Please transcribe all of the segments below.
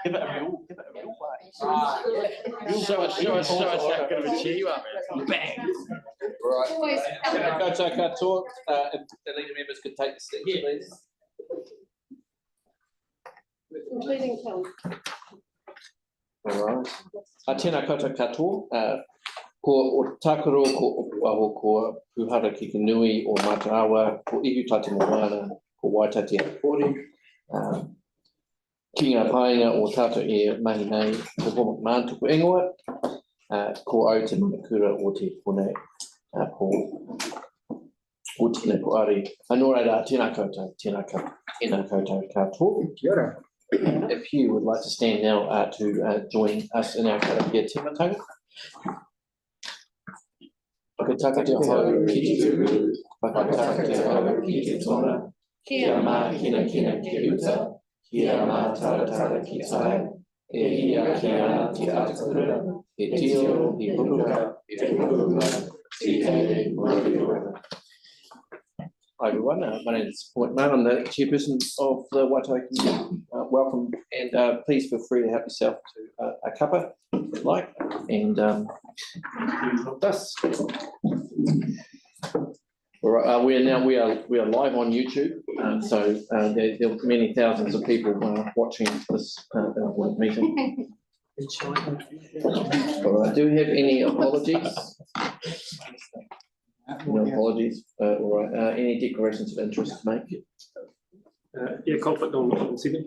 Give it a real way. Show us how good of a chair you are, man. Bang. Right. Koutou katoa. If the leader members could take the seats, please. Including Tom. All right. Tēnā koutou katoa. Ko o tākaro ko aho ko puhara ki ka nui o Matarawa, ko ihu tate moana, ko Waitai Coastal-Burwood-Linwood. Ki ngā painga o tātou e mahi nei, ko Homak Māntuku ingoa, ko au te manakura o te whone, ko tēnei ko ari. Anō reira, tēnā koutou katoa. Kia ora. If you would like to stand now to join us in our karakia timatanga. Whakataka te hau ki te turu, whakataka te hau ki te tona, kia mā kina ki uta, kia mā taratara ki tai, e ia ki ana te atakura, e tio, i huruka, ti e muriura. Hi everyone, my name is Point Man. I'm the chairperson of the Waitai community. Welcome, and please feel free to help yourself to a cuppa if you'd like, and us. All right, we are live on YouTube, so there are many thousands of people watching this meeting. All right, do we have any apologies? No apologies. All right. Any declarations of interest to make? Yeah, conflict on item 7.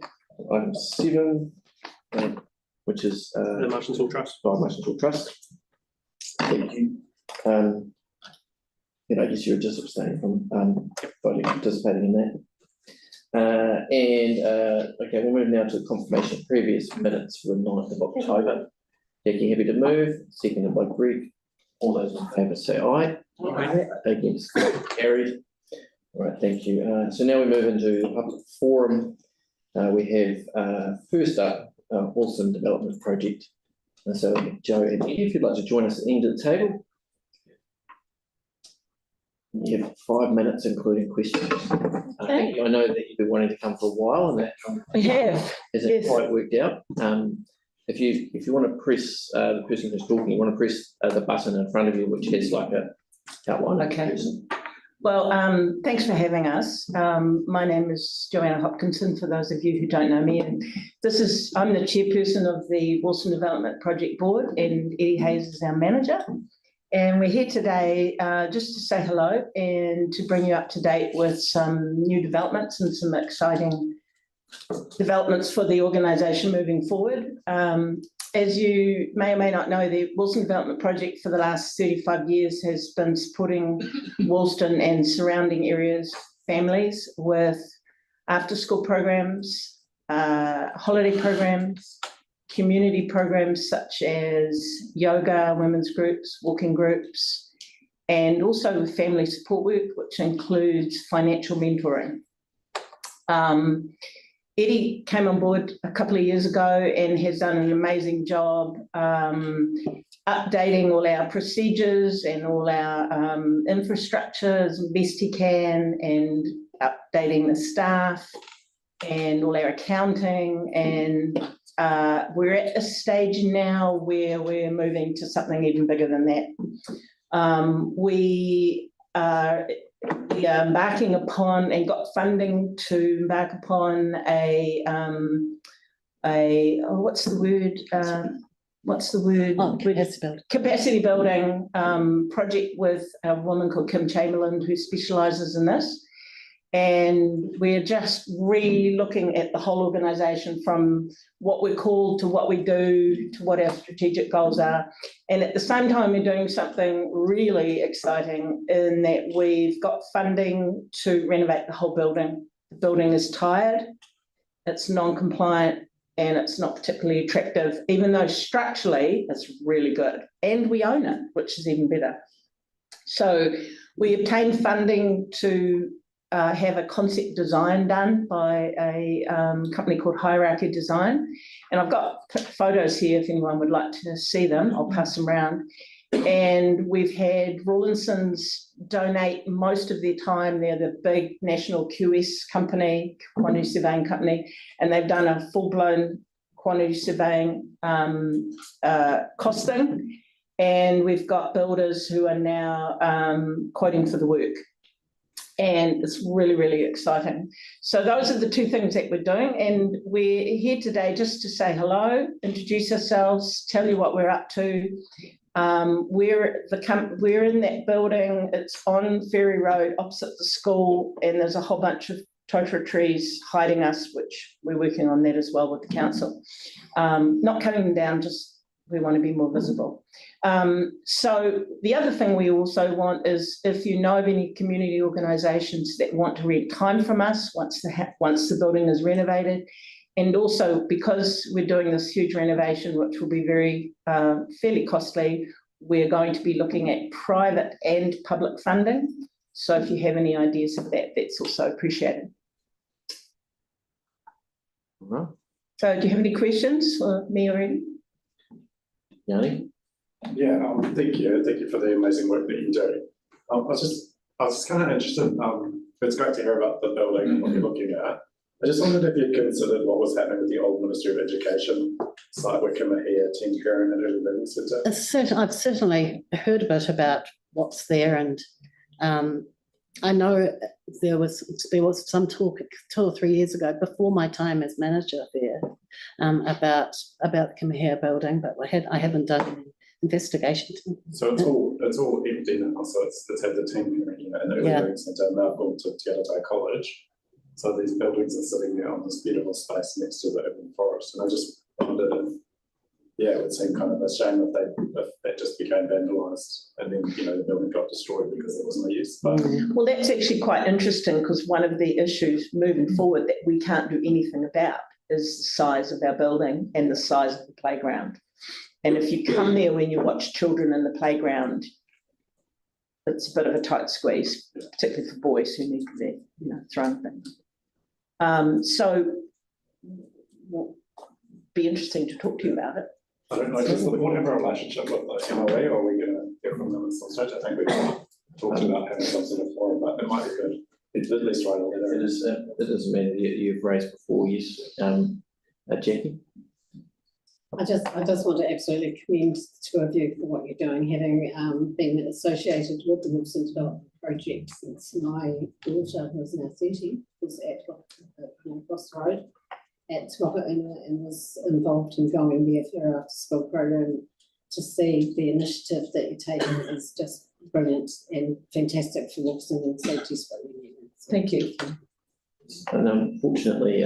Item 7, which is the Motions All Trust. Motions All Trust. Thank you. I guess you're just abstaining from participating in that. Okay, we'll move now to the confirmation of previous minutes for the 9th of October. Jackie, happy to move. Seconded by Greg. All those in favour say aye. Aye. Against, carried. All right, thank you. So now we move into the public forum. We have first up Wilson Development Project. And so Joe and Eddie, if you'd like to join us at the end of the table. You have 5 minutes, including questions. I know that you've been wanting to come for a while, and that we have. Hasn't quite worked out. If you want to press the person who's talking, you want to press the button in front of you, which has like a outline. Okay. Well, thanks for having us. My name is Joanna Hopkinson, for those of you who don't know me. And I'm the chairperson of the Wilson Development Project Board, and Eddie Hayes is our manager. And we're here today just to say hello and to bring you up to date with some new developments and some exciting developments for the organisation moving forward. As you may or may not know, the Wilson Development Project for the last 35 years has been supporting Woolston and surrounding areas, families with after-school programs, holiday programs, community programs such as yoga, women's groups, walking groups, and also with family support work, which includes financial mentoring. Eddie came on board a couple of years ago and has done an amazing job updating all our procedures and all our infrastructures as best he can, and updating the staff and all our accounting. And we're at a stage now where we're moving to something even bigger than that. We are embarking upon and got funding to embark upon capacity building project with a woman called Kim Chamberlain, who specialises in this. And we're just re-looking at the whole organisation, from what we're called to what we do to what our strategic goals are. And at the same time, we're doing something really exciting in that we've got funding to renovate the whole building. The building is tired, it's non-compliant, and it's not particularly attractive, even though structurally it's really good. And we own it, which is even better. So we obtained funding to have a concept design done by a company called Hierarchy Design. And I've got photos here if anyone would like to see them. I'll pass them around. And we've had Rawlinson's donate most of their time. They're the big national QS company, quantity surveying company, and they've done a full-blown quantity surveying costing. And we've got builders who are now quoting for the work. And it's really, really exciting. So those are the two things that we're doing. And we're here today just to say hello, introduce ourselves, tell you what we're up to. We're in that building. It's on Ferry Road opposite the school, and there's a whole bunch of totara trees hiding us, which we're working on that as well with the council. Not cutting them down, just we want to be more visible. So the other thing we also want is if you know of any community organisations that want to rent time from us once the building is renovated, and also because we're doing this huge renovation, which will be very fairly costly, we're going to be looking at private and public funding. So if you have any ideas of that, that's also appreciated. Right. So do you have any questions for me or Eddie? Yanni? Yeah, thank you for the amazing work that you do. I was just kind of interested. It's great to hear about the building and what you're looking at. I just wondered if you'd considered what was happening with the old Ministry of Education site where Kimahia, Team Parent and Early Learning Centre. I've certainly heard a bit about what's there, and I know there was some talk 2 or 3 years ago before my time as manager there about the Kimahia building, but I haven't done any investigation. So it's all empty now. So it's had the Team Parent unit and the Early Learning Centre, and now gone to Waitai College. So these buildings are sitting there on this beautiful space next to the urban forest, and I just wondered if, it would seem kind of a shame if that just became vandalised and then the building got destroyed because there was no use. But well, that's actually quite interesting, because one of the issues moving forward that we can't do anything about is the size of our building and the size of the playground. And if you come there when you watch children in the playground, it's a bit of a tight squeeze, particularly for boys who need to be, throwing things. So we'll be interesting to talk to you about it. I don't know, just what have a relationship with the MOE, or are we going to hear from them at some stage? I think we talked about having some sort of forum, but it might be good. It's at least right over there. It is a matter you've raised before, yes. Jackie? I just want to absolutely commend the two of you for what you're doing, having been associated with the Wilson Development Project since my daughter, who is now 30, was across the road at Wakauna and was involved in going there for her after school program. To see the initiative that you're taking is just brilliant and fantastic for Wilson and safety spring. Thank you. And unfortunately,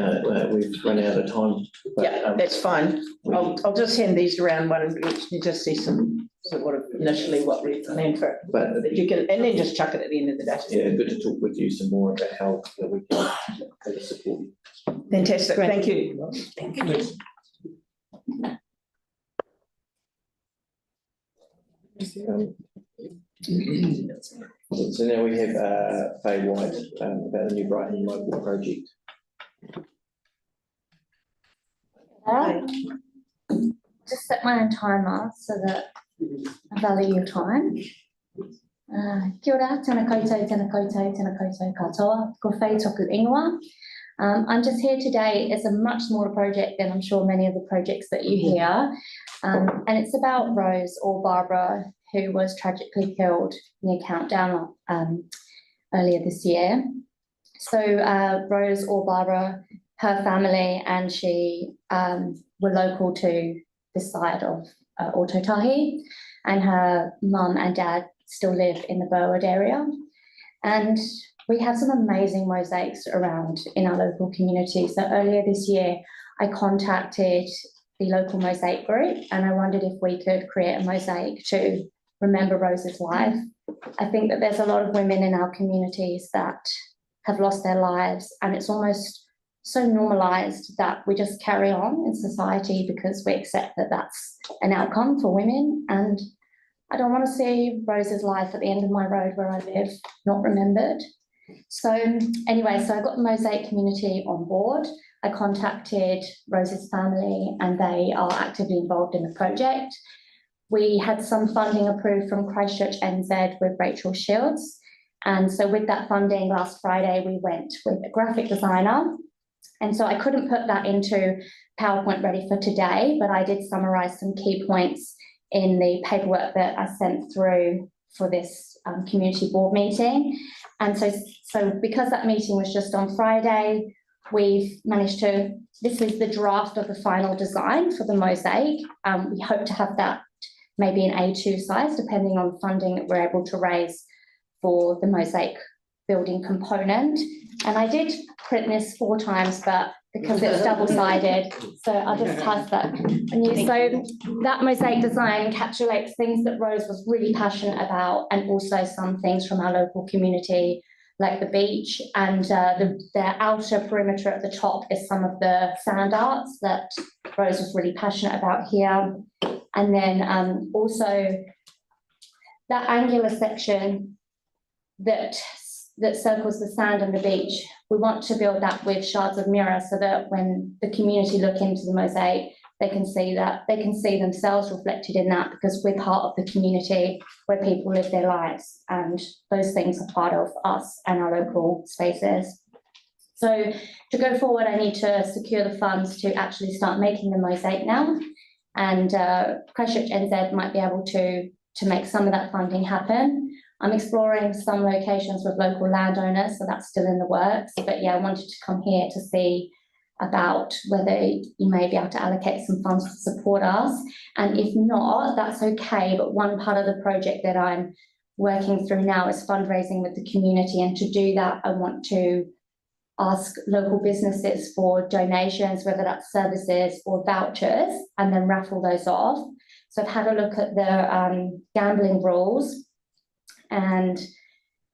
we've run out of time. But, yeah, that's fine. I'll just hand these around one and you just see some sort of initially what we planned for it. But you can, and then just chuck it at the end of the day. Yeah, good to talk with you some more about how we can better support you. Fantastic. Great. Thank you. Thank you. So now we have Faye White about the New Brighton local project. Just set my own timer so that I value your time. Kia ora, tēnā koutou, tēnā koutou, tēnā koutou katoa, ko Faye toku ingoa. I'm just here today. It's a much smaller project than I'm sure many of the projects that you hear. And it's about Rose or Barbara, who was tragically killed near Countdown earlier this year. So Rose or Barbara, her family and she were local to this side of Ōtautahi, and her mum and dad still live in the Burwood area. And we have some amazing mosaics around in our local community. So earlier this year, I contacted the local mosaic group and I wondered if we could create a mosaic to remember Rose's life. I think that there's a lot of women in our communities that have lost their lives, and it's almost so normalised that we just carry on in society because we accept that that's an outcome for women. And I don't want to see Rose's life at the end of my road where I live not remembered. So anyway, so I got the mosaic community on board. I contacted Rose's family and they are actively involved in the project. we had some funding approved from Christchurch NZ with Rachel Shields. And so with that funding last Friday, we went with a graphic designer. And so I couldn't put that into PowerPoint ready for today, but I did summarize some key points in the paperwork that I sent through for this community board meeting. And so because that meeting was just on Friday, we've managed to, this is the draft of the final design for the mosaic. We hope to have that maybe in A2 size, depending on funding that we're able to raise for the mosaic building component. And I did print this 4 times, but because it's double-sided, so I'll just pass that. So that mosaic design encapsulates things that Rose was really passionate about, and also some things from our local community, like the beach, and the outer perimeter at the top is some of the sand arts that Rose was really passionate about here. And then also that angular section that circles the sand and the beach, we want to build that with shards of mirror so that when the community look into the mosaic, they can see themselves reflected in that, because we're part of the community where people live their lives, and those things are part of us and our local spaces. So to go forward, I need to secure the funds to actually start making the mosaic now, and Christchurch NZ might be able to make some of that funding happen. I'm exploring some locations with local landowners, so that's still in the works. But yeah, I wanted to come here to see about whether you may be able to allocate some funds to support us. And if not, that's okay. But one part of the project that I'm working through now is fundraising with the community. And to do that, I want to ask local businesses for donations, whether that's services or vouchers, and then raffle those off. So I've had a look at the gambling rules, and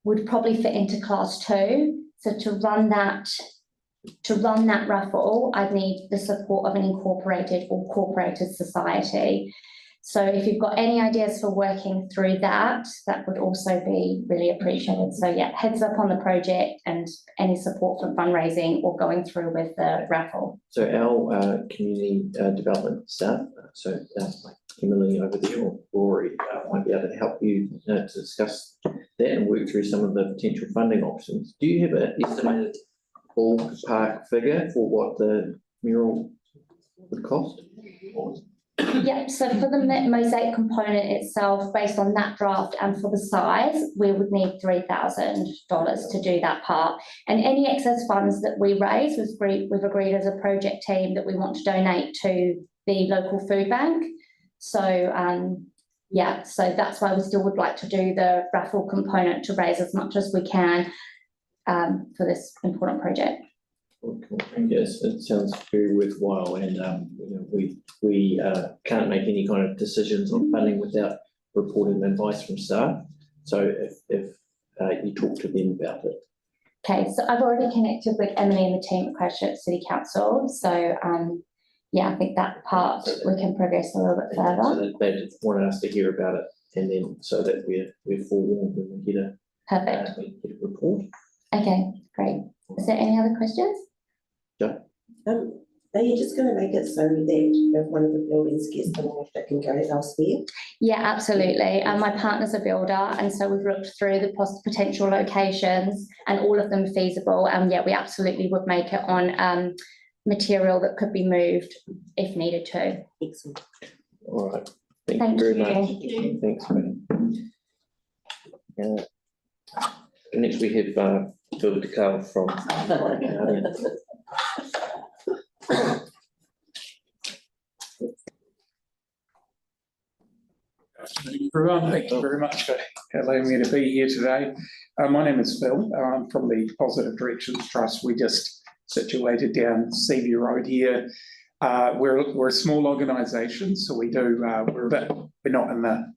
would probably fit into class 2. So to run that raffle, I'd need the support of an incorporated or corporated society. So if you've got any ideas for working through that, that would also be really appreciated. So yeah, heads up on the project and any support for fundraising or going through with the raffle. So our community development staff, so like Emily over there or Rory, might be able to help you to discuss that and work through some of the potential funding options. Do you have an estimated ballpark figure for what the mural would cost? Yep, so for the mosaic component itself, based on that draft and for the size, we would need $3,000 to do that part. And any excess funds that we raise, we've agreed as a project team that we want to donate to the local food bank. So yeah, so that's why we still would like to do the raffle component to raise as much as we can for this important project. Yes, it sounds very worthwhile, and we can't make any kind of decisions on funding without reporting advice from staff. So if you talk to them about it. Okay, so I've already connected with Emily and the team at Christchurch City Council. So yeah, I think that part we can progress a little bit further. So they just wanted us to hear about it, and then so that we're forewarned when we get a perfect report. Okay, great. Is there any other questions? Yeah. Are you just going to make it so that if one of the buildings gets demolished, it can go elsewhere? Yeah, absolutely. My partner's a builder, and so we've looked through the potential locations and all of them feasible. And yeah, we absolutely would make it on material that could be moved if needed to. Excellent. All right. Thank you very much. Thanks, man. Next we have Phil DeCarl from Everyone, thank you very much for allowing me to be here today. My name is Phil. I'm from the Positive Directions Trust. We're just situated down Seaview Road here. We're a small organisation, so we do we're not in the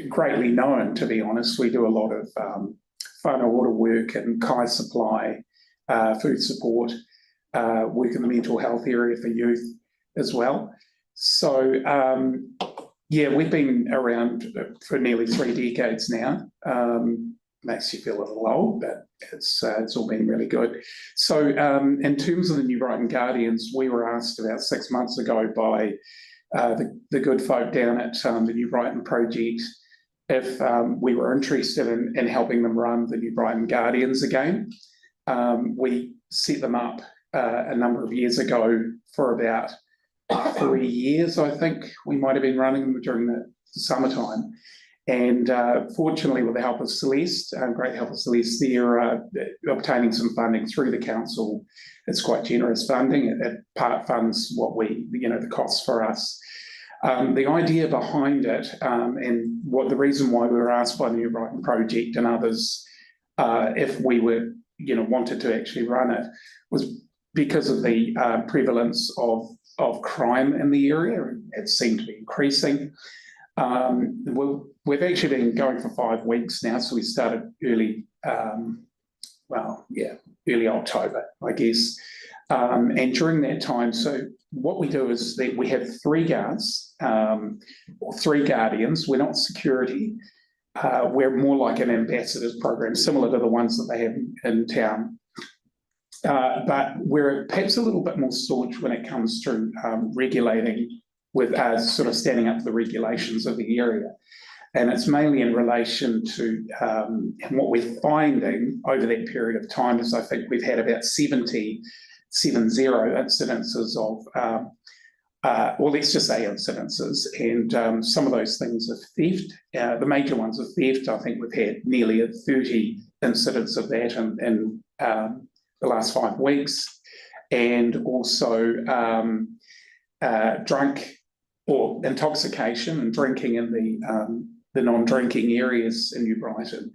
greatly known, to be honest. We do a lot of whānau water work and kai supply, food support, work in the mental health area for youth as well. So yeah, we've been around for nearly 3 decades now. Makes you feel a little old, but it's all been really good. So in terms of the New Brighton Guardians, we were asked about 6 months ago by the good folk down at the New Brighton project if we were interested in helping them run the New Brighton Guardians again. We set them up a number of years ago for about 3 years, I think. We might have been running them during the summertime. And fortunately, with the help of Celeste, great help of Celeste, they're obtaining some funding through the council. It's quite generous funding. It part funds what the costs for us. The idea behind it, and the reason why we were asked by the New Brighton project and others if we were, wanted to actually run it, was because of the prevalence of crime in the area. It seemed to be increasing. We've actually been going for 5 weeks now, so we started early October, I guess. And during that time, so what we do is that we have 3 guards, or 3 guardians. We're not security. We're more like an ambassadors program, similar to the ones that they have in town. But we're perhaps a little bit more staunch when it comes to regulating with sort of standing up for the regulations of the area. And it's mainly in relation to what we're finding over that period of time is I think we've had about 70 incidences of, well, let's just say incidences, and some of those things are theft. The major ones are theft. I think we've had nearly 30 incidents of that in the last 5 weeks, and also drunk or intoxication and drinking in the non-drinking areas in New Brighton.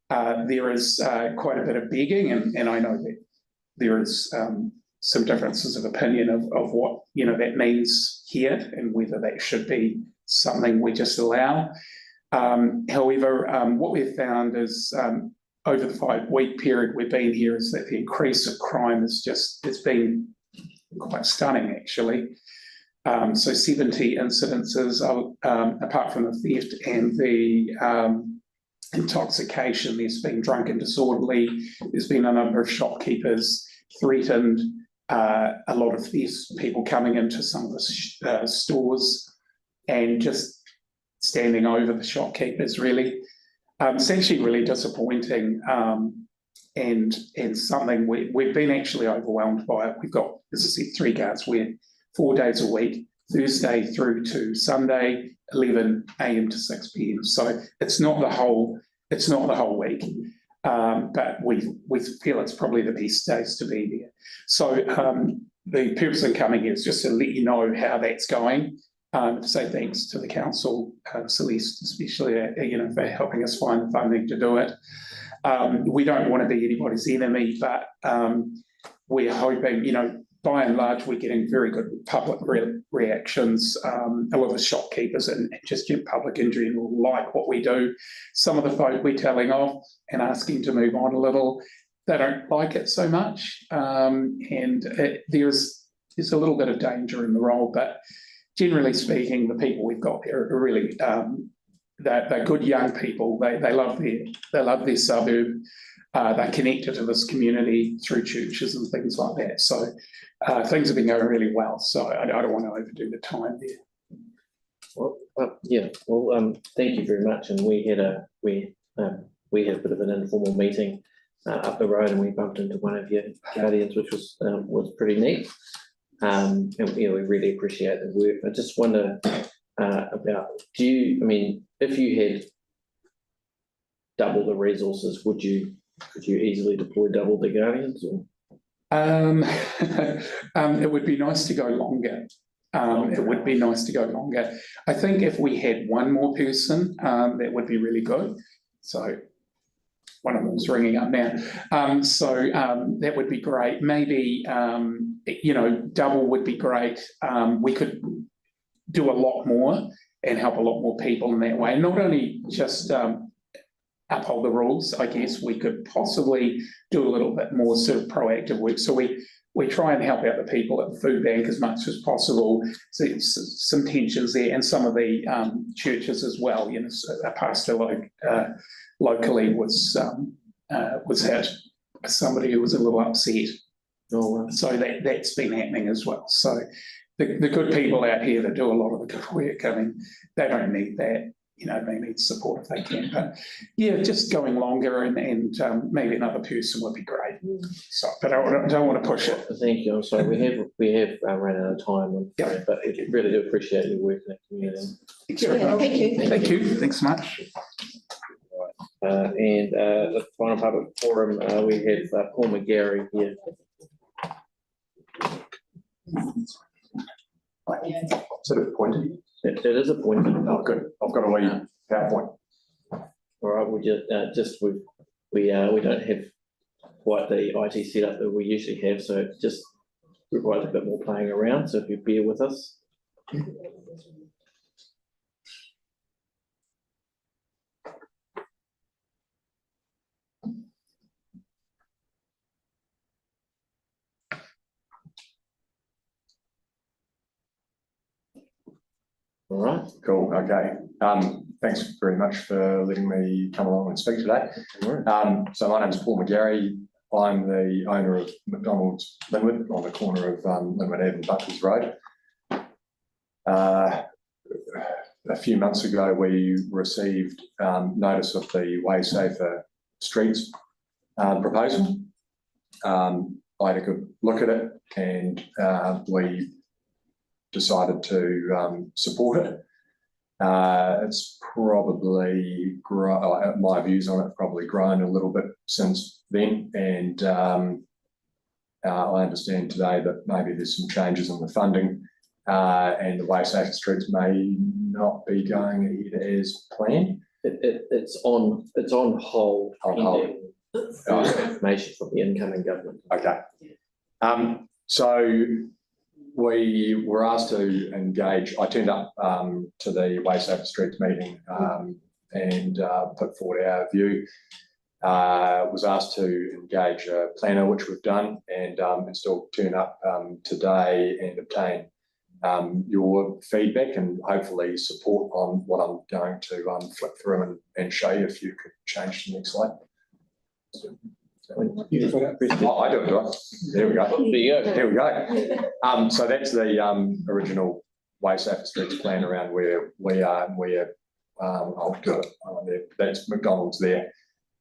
There is quite a bit of begging, and I know that there is some differences of opinion of what that means here and whether that should be something we just allow. However, what we've found is over the 5-week period we've been here is that the increase of crime it's been quite stunning, actually. So 70 incidences, apart from the theft and the intoxication. There's been drunk and disorderly. There's been a number of shopkeepers threatened, a lot of thefts, people coming into some of the stores and just standing over the shopkeepers, really. It's actually really disappointing, and something we've been actually overwhelmed by it. We've got, as I said, 3 guards. We're 4 days a week, Thursday through to Sunday, 11 a.m. to 6 p.m. So it's not the whole week, but we feel it's probably the best days to be there. So the purpose in coming here is just to let you know how that's going. To say thanks to the council, Celeste especially, for helping us find the funding to do it. We don't want to be anybody's enemy, but we're hoping, by and large, we're getting very good public reactions. A lot of shopkeepers and just public in general like what we do. Some of the folk we're telling off and asking to move on a little, they don't like it so much. And there's a little bit of danger in the role, but generally speaking, the people we've got there are really they're good young people. They love their suburb. They're connected to this community through churches and things like that. So things have been going really well. So I don't want to overdo the time there. Well, thank you very much. And we had a bit of an informal meeting up the road, and we bumped into one of your guardians, which was pretty neat. And we really appreciate the work. I just wonder about, if you had double the resources, could you easily deploy double the guardians? Or? It would be nice to go longer. It would be nice to go longer. I think if we had one more person, that would be really good. So one of them's ringing up now. That would be great. Maybe, double would be great. We could do a lot more and help a lot more people in that way. Not only just uphold the rules, I guess we could possibly do a little bit more sort of proactive work. So we try and help out the people at the food bank as much as possible. So some tensions there, and some of the churches as well. A pastor locally was hit by somebody who was a little upset. Oh, wow. So that's been happening as well. So the good people out here that do a lot of the good work, I mean, they don't need that, you know, they need support if they can. But yeah, just going longer and maybe another person would be great. So, but I don't want to push it. Thank you. I'm sorry, we have run out of time, I'm afraid, Yeah. but I really do appreciate your work in the community. Thank you. Yeah, thank you. Thank you. Thanks so much. And the final public forum, we have Paul McGarry here. Sort of pointed. It is appointed. Oh, good. I've got a wee PowerPoint. All right, we we don't have quite the IT setup that we usually have, so it just requires a bit more playing around. So if you bear with us. All right. Cool. Okay. Thanks very much for letting me come along and speak today. So my name is Paul McGarry. I'm the owner of McDonald's Linwood on the corner of Linwood Ave and Buckley's Road. A few months ago, we received notice of the Way Safer Streets proposal. I had a good look at it and we decided to support it. It's probably my views on it probably grown a little bit since then, and I understand today that maybe there's some changes in the funding, and the Way Safer Streets may not be going ahead as planned. It's on hold. On hold. Pending information from the incoming government. Okay. So we were asked to engage. I turned up to the Way Safer Streets meeting and put forward our view. Was asked to engage a planner, which we've done, and still turn up today and obtain your feedback and hopefully support on what I'm going to flick through and show you. If you could change to the next slide. Oh, I do it, do I? There we go. There we go. So that's the original Way Safer Streets plan around where we are and where I'll do it. That's McDonald's there.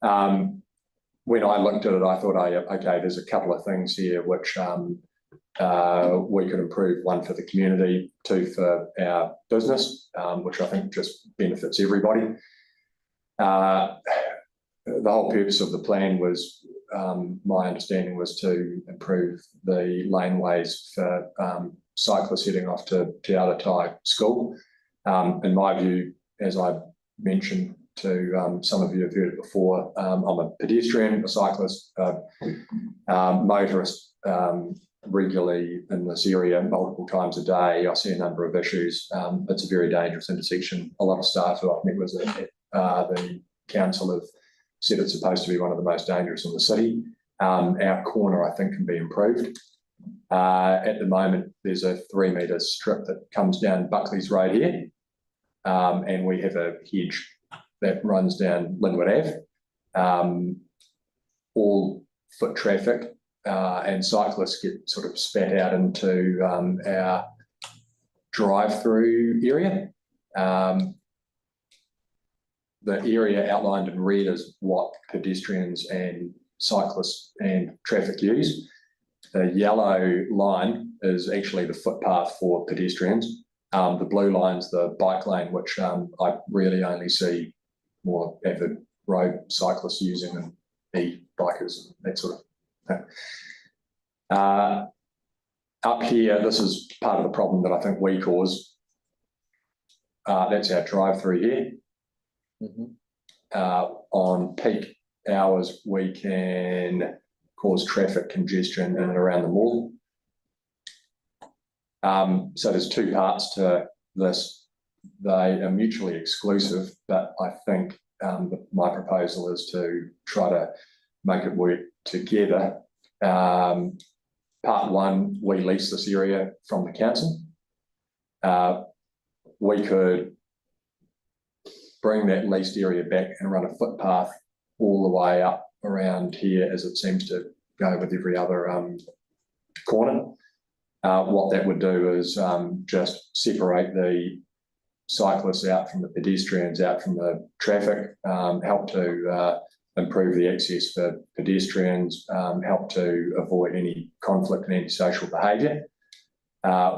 When I looked at it, I thought, okay, there's a couple of things here which we could improve. One for the community, two for our business, which I think just benefits everybody. The whole purpose of the plan was, my understanding was to improve the laneways for cyclists heading off to Te Aratai School. In my view, as I mentioned to some of you have heard it before, I'm a pedestrian, a cyclist, motorist, regularly in this area multiple times a day. I see a number of issues. It's a very dangerous intersection. A lot of staff who I've met with at the council have said it's supposed to be one of the most dangerous in the city. Our corner, I think, can be improved. At the moment, there's a 3-metre strip that comes down Buckley's Road here, and we have a hedge that runs down Linwood Ave. All foot traffic and cyclists get sort of spat out into our drive-through area. The area outlined in red is what pedestrians and cyclists and traffic use. The yellow line is actually the footpath for pedestrians. The blue line's the bike lane, which I really only see more avid road cyclists using and e-bikers, that sort of thing. Up here, this is part of the problem that I think we cause. That's our drive-through here. On peak hours, we can cause traffic congestion in and around the mall. So there's two parts to this. They are mutually exclusive, but I think my proposal is to try to make it work together. Part one, we lease this area from the council. We could bring that leased area back and run a footpath all the way up around here, as it seems to go with every other corner. What that would do is just separate the cyclists out from the pedestrians, out from the traffic, help to improve the access for pedestrians, help to avoid any conflict and antisocial behaviour.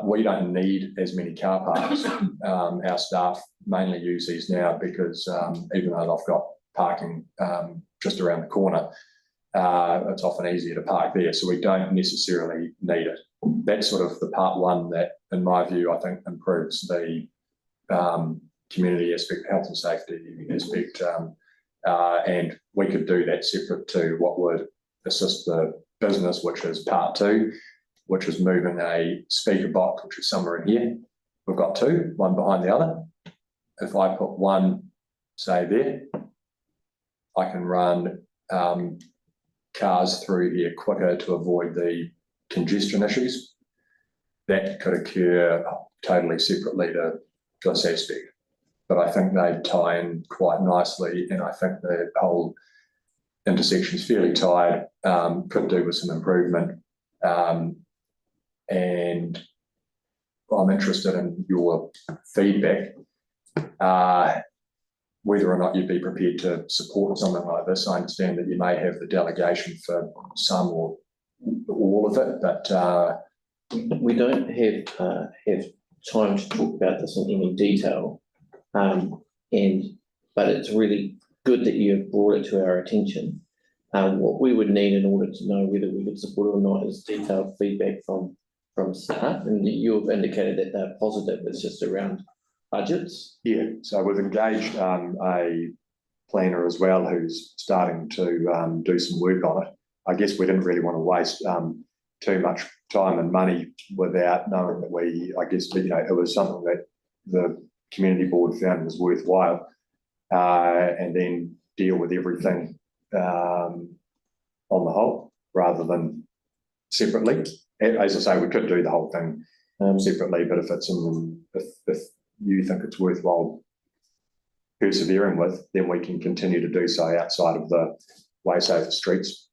We don't need as many car parks. Our staff mainly use these now because even though they've got parking just around the corner, it's often easier to park there, so we don't necessarily need it. That's sort of the part one that, in my view, I think improves the community aspect, health and safety aspect, and we could do that separate to what would assist the business, which is part two, which is moving a speaker box, which is somewhere in here. We've got two, one behind the other. If I put one, say there, I can run cars through here quicker to avoid the congestion issues. That could occur totally separately to this aspect, but I think they tie in quite nicely, and I think the whole intersection is fairly tight, could do with some improvement, and I'm interested in your feedback, whether or not you'd be prepared to support something like this. I understand that you may have the delegation for some or all of it, but we don't have time to talk about this in any detail, but it's really good that you have brought it to our attention. What we would need in order to know whether we could support it or not is detailed feedback from staff, and you've indicated that they're positive. It's just around budgets. yeah, so we've engaged a planner as well who's starting to do some work on it. I guess we didn't really want to waste too much time and money without knowing that I guess, it was something that the community board found was worthwhile, and then deal with everything on the whole rather than separately. As I say, we could do the whole thing separately, but if you think it's worthwhile persevering with, then we can continue to do so outside of the Way Safer Streets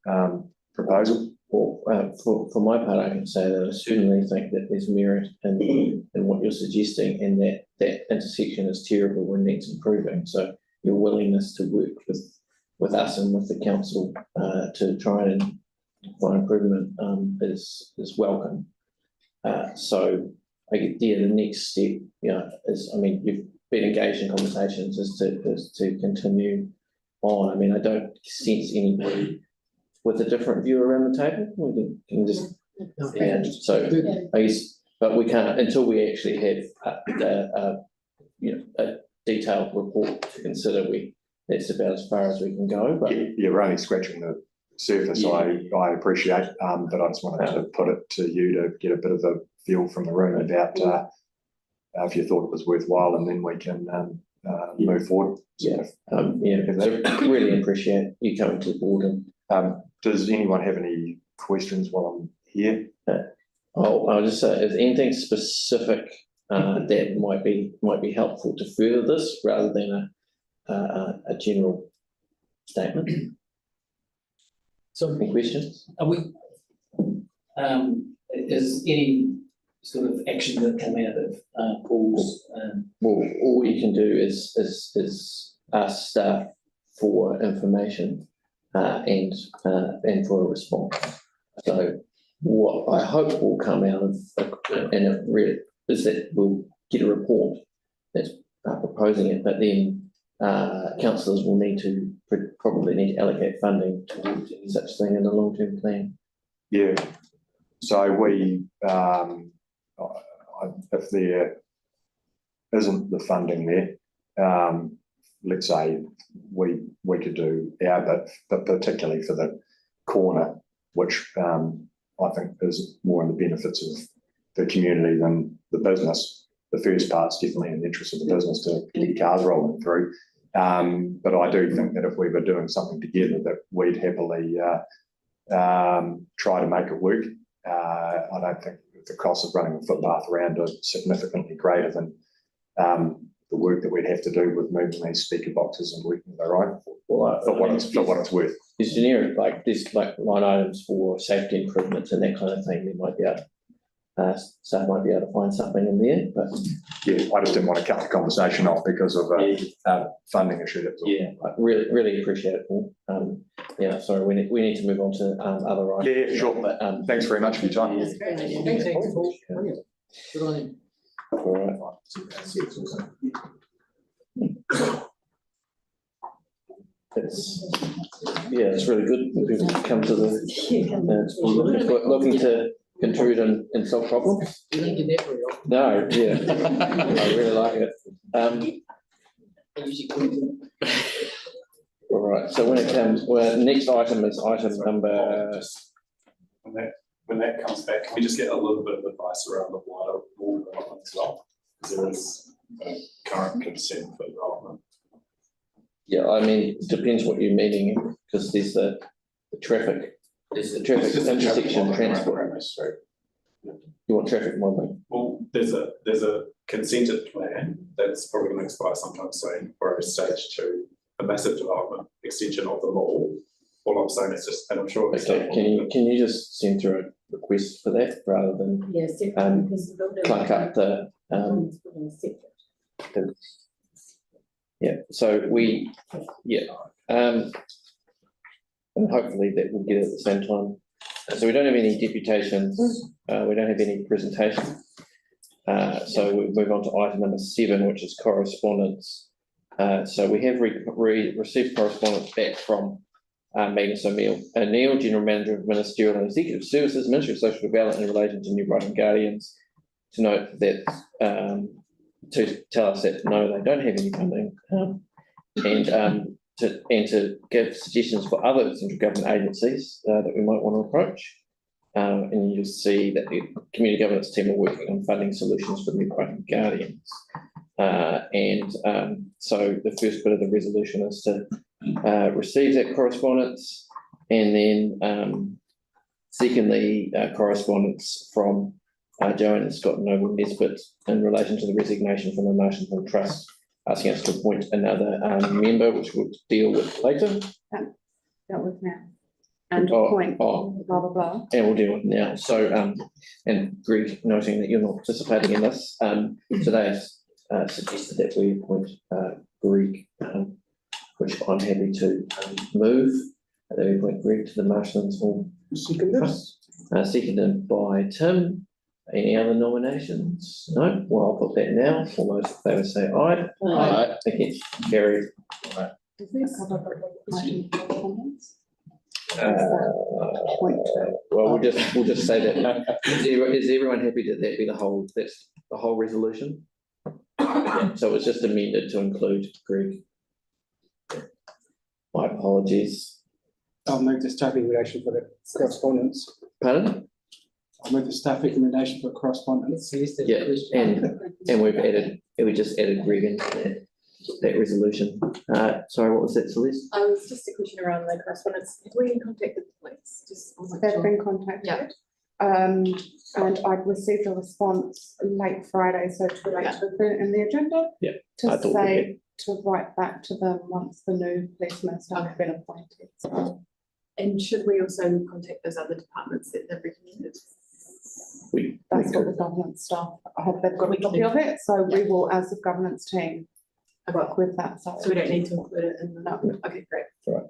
proposal. Well, for my part, I can say that I certainly think that there's merit in what you're suggesting, and that intersection is terrible and needs improving. So your willingness to work with us and with the council to try and find improvement is welcome. So the next step, is, you've been engaged in conversations is to continue on. I don't sense anybody with a different view around the table. We can just, so I guess, but we can't until we actually have a detailed report to consider. That's about as far as we can go. But yeah, we're only scratching the surface. Yeah. I appreciate, but I just wanted to put it to you to get a bit of a feel from the room about if you thought it was worthwhile, and then we can move forward. So really appreciate you coming to the board. And does anyone have any questions while I'm here? I'll just say, is anything specific that might be helpful to further this rather than a general statement? So, any questions? are we? Is any sort of action that come out of Paul's? Well, all you can do is ask staff for information and for a response. So what I hope will come out of is that we'll get a report that's proposing it, but then councillors will probably need to allocate funding towards such thing in the long-term plan. Yeah. So we, if there isn't the funding there, let's say we could do our bit, but particularly for the corner, which I think is more in the benefits of the community than the business. The first part's definitely in the interest of the business to get cars rolling through. But I do think that if we were doing something together, that we'd happily try to make it work. I don't think the cost of running a footpath around are significantly greater than the work that we'd have to do with moving these speaker boxes and working their own for what it's worth. There's generic, there's line items for safety improvements and that kind of thing. They might be able So I might be able to find something in there, but Yeah, I just didn't want to cut the conversation off because of funding issue. That's all. yeah, I really appreciate it, Paul. Yeah, sorry, we need to move on to other items. Yeah, sure. But Thanks very much for your time. That's great. Thanks, Paul. Brilliant. Good on him. all right. It's really good when people come to the looking to intrude and solve problems. You don't get that very often. No, yeah, I really like it. I usually call it. All right, so when it comes, well, next item is item number. When that comes back, can we just get a little bit of advice around the wider board development as well? Because there is a current consent for development. Yeah, I mean, it depends what you're meaning, because there's the traffic, intersection transport. You want traffic modelling? Well, there's a consented plan that's probably going to expire sometime soon for a stage 2, a massive development extension of the mall. All I'm saying is just, and I'm sure. Okay, can you just send through a request for that rather than Yes. clunk up the yeah, so and hopefully that will get it at the same time. So we don't have any deputations, we don't have any presentation. So we move on to item number 7, which is correspondence. So we have received correspondence back from Magnus O'Neill, General Manager of Ministerial and Executive Services, Ministry of Social Development in relation to New Brighton Guardians, to note that to tell us that no, they don't have any funding, and to give suggestions for other central government agencies that we might want to approach. And you'll see that the community governance team are working on funding solutions for New Brighton Guardians. So the first bit of the resolution is to receive that correspondence, and then secondly, correspondence from Joanne and Scott Noble Nesbitt in relation to the resignation from the National Trust, asking us to appoint another member, which would deal with later. That was now. And appoint, blah, blah, blah. And we'll deal with now. So, and Greg, noting that you're not participating in this, so they suggested that we appoint Greg, which I'm happy to move. That we appoint Greg to the Marshlands Hall Trust. Seconded by Tim. Any other nominations? No? Well, I'll put that now. All those in favour say aye. Aye. Against, carried. Does this cover item correspondence? Well, we'll just say that. Is everyone happy that that be that's the whole resolution? Yeah, so it's just amended to include Greg. My apologies. I'll move the staff recommendation for the correspondence. Pardon? I'll move the staff recommendation for correspondence. Yeah, and we just added Greg into that resolution. Sorry, what was that, Celeste? It was just a question around the correspondence. Have we contacted the police? They've been contacted. And I'd received a response late Friday, so too late to put it in the agenda. Yeah. To say to write back to them once the new police minister has been appointed. So. And should we also contact those other departments that they've recommended? That's what the governance staff have. They've got a copy of it, so we will, as the governance team, work with that. So we don't need to include it in the. No. Okay, great. Right.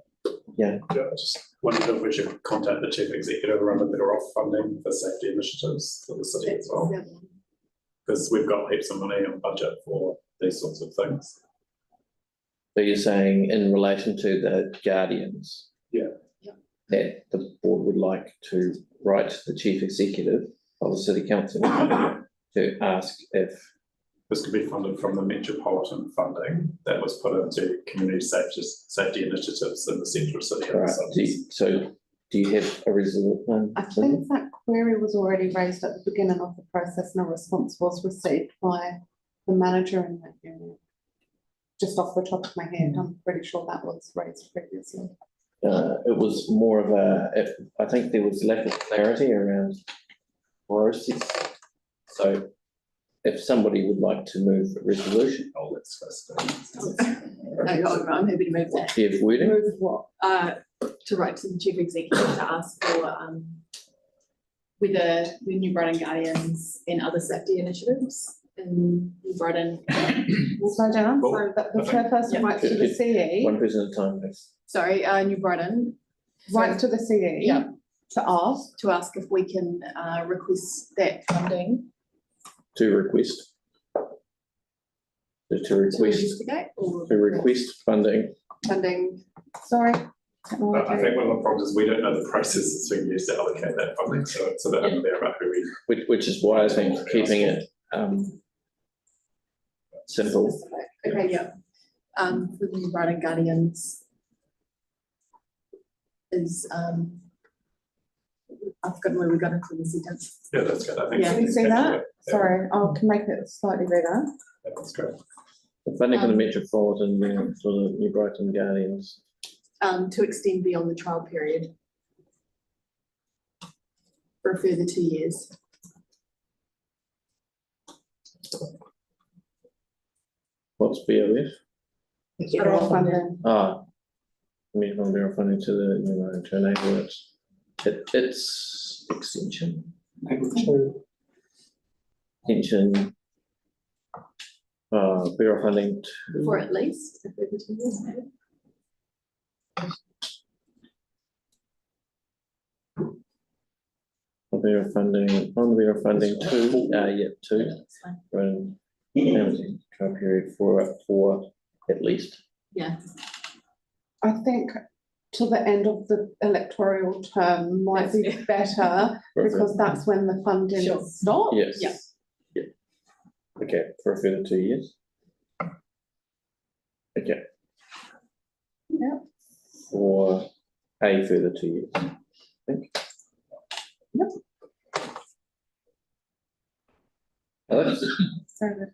Yeah. I just wondered if we should contact the chief executive around the better off funding for safety initiatives for the city as well. Because we've got heaps of money on budget for these sorts of things. So you're saying in relation to the Guardians? Yeah. That the board would like to write to the chief executive of the city council to ask if this could be funded from the metropolitan funding that was put into community safety initiatives in the central city. So do you have a resolution? I think that query was already raised at the beginning of the process and a response was received by the manager in that area. Just off the top of my head, I'm pretty sure that was raised previously. It was more of I think there was lack of clarity around process. So if somebody would like to move a resolution. I'm happy to move that. Do you have wording? Move what? To write to the chief executive to ask for whether the New Brighton Guardians and other safety initiatives in New Brighton. Slow down, Well, so that the chairperson writes to the CE, One person at a time, please. Sorry, New Brighton. writes to the CE. Yeah. To ask If we can request that funding To request. To to request, investigate or. to request funding. Funding, sorry. But I think one of the problems is we don't know the process that's being used to allocate that funding, so it's a bit unclear about who we. Which is why I think keeping it simple. okay, yeah. For the New Brighton Guardians is, I've forgotten where we got into the sentence. Yeah, that's good, I think. Yeah. Can you see that? Yeah, Sorry, I can make it slightly better. that's great. The funding for the Metropolitan, for the New Brighton Guardians. To extend beyond the trial period for a further 2 years. What's BOF? Federal funding. Federal funding to the, to enable it. It's extension. Extension. Federal funding to. For at least a further 2 years, maybe. Federal funding to, run trial period for at least. Yeah. I think till the end of the electoral term might be better because that's when the funding Sure. stops. Yes. Yeah. Yeah. Okay, for a further 2 years. Okay. Yeah. For a further 2 years, I think. Yep. Alex? So that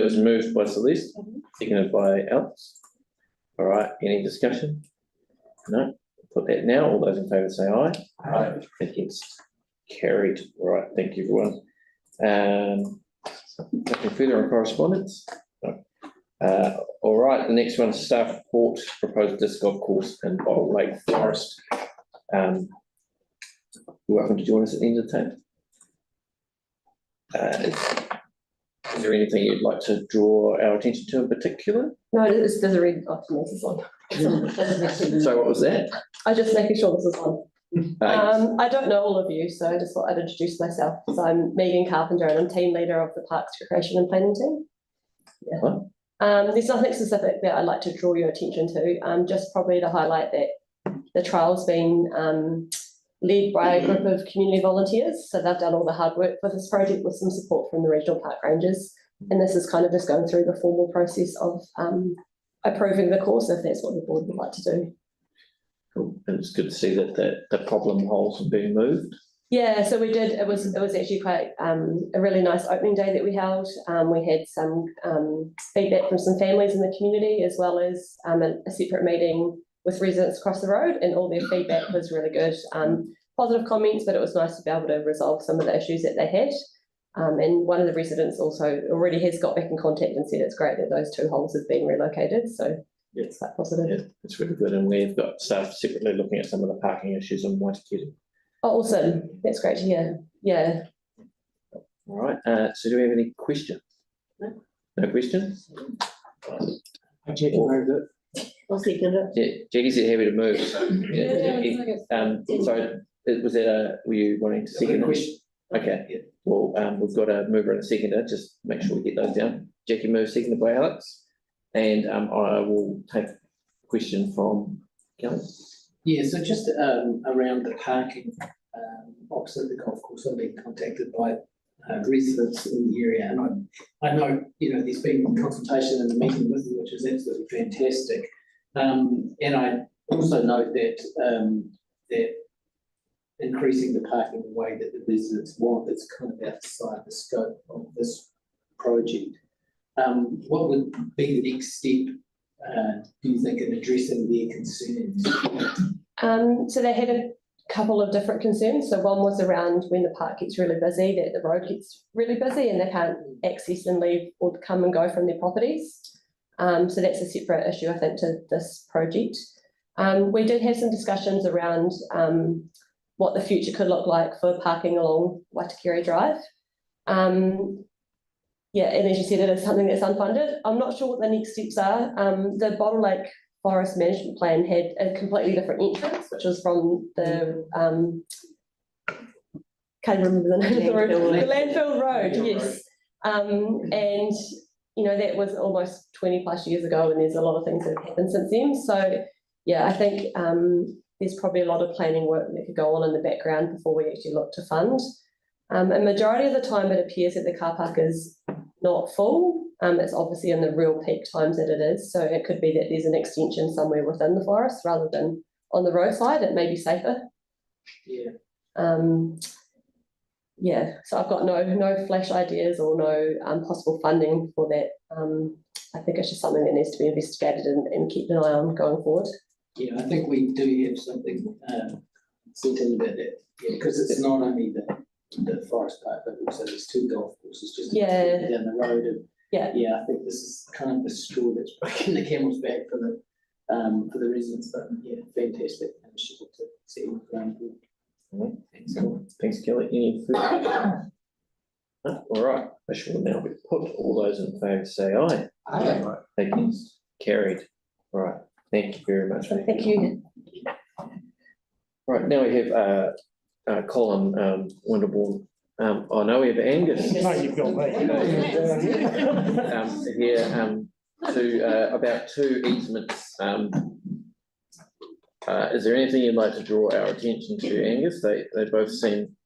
was moved by Celeste, seconded by Alex. All right, any discussion? No, put that now. All those in favour say aye. Aye. Against, carried. All right, thank you, everyone. Nothing further on correspondence? No. All right, the next one, staff report, proposed disc golf course in Bottle Lake Forest. You're welcome to join us at the end of the tape. Is there anything you'd like to draw our attention to in particular? No, there's a read after this is on. So what was that? I'm just making sure this is on. I don't know all of you, so I just thought I'd introduce myself. So I'm Megan Carpenter and I'm team leader of the Parks, Recreation and Planning team. Yeah. There's nothing specific that I'd like to draw your attention to, just probably to highlight that the trial's been led by a group of community volunteers. So they've done all the hard work for this project with some support from the regional park rangers. And this is kind of just going through the formal process of approving the course if that's what the board would like to do. Cool. And it's good to see that the problem holes are being moved. Yeah, so we did, it was actually quite a really nice opening day that we held. We had some feedback from some families in the community, as well as a separate meeting with residents across the road, and all their feedback was really good. Positive comments, but it was nice to be able to resolve some of the issues that they had. And one of the residents also already has got back in contact and said it's great that those two holes have been relocated. So yeah, it's quite positive. Yeah, it's really good. And we've got staff separately looking at some of the parking issues on Waitai. Oh, awesome. That's great to hear. Yeah. All right. So do we have any questions? No. No questions? I'll second it. Yeah, Jackie's happy to move. So, so was that were you wanting to second it? Okay. Well, we've got a mover and a seconder. Just make sure we get those down. Jackie moves, seconded by Alex, and I will take a question from Kelly. Yeah, so just around the parking opposite the golf course, I've been contacted by residents in the area, and I know there's been consultation and a meeting with them, which is absolutely fantastic. And I also note that that increasing the parking the way that the residents want is kind of outside the scope of this project. What would be the next step, do you think, in addressing their concerns? So they had a couple of different concerns. So one was around when the park gets really busy, that the road gets really busy and they can't access and leave or come and go from their properties. So that's a separate issue, I think, to this project. We did have some discussions around what the future could look like for parking along Waitakere Drive. Yeah, and as you said, it is something that's unfunded. I'm not sure what the next steps are. The Bottle Lake Forest Management Plan had a completely different entrance, which was from the can't remember the name of the road, the Landfill Road, yes. And you know, that was almost 20 plus years ago, and there's a lot of things that have happened since then. So yeah, I think there's probably a lot of planning work that could go on in the background before we actually look to fund. A majority of the time it appears that the car park is not full. It's obviously in the real peak times that it is. So it could be that there's an extension somewhere within the forest rather than on the roadside. It may be safer. Yeah. Yeah, so I've got no flash ideas or no possible funding for that. I think it's just something that needs to be investigated and kept an eye on going forward. Yeah, I think we do have something certain about that, because it's not only the forest park, but also there's 2 golf courses just down the road. And I think this is kind of the straw that's breaking the camel's back for the residents. But yeah, fantastic initiative to see what's going on. Thanks, Kelly. Any further? No? All right, I shall now be put. All those in favour say aye. Aye. Right. Against? Carried. All right, thank you very much. Thank you. Right, now we have Colin Winterbourne. I know we have Angus. No, you've got me. Here to about 2 easements. Is there anything you'd like to draw our attention to, Angus? They both seem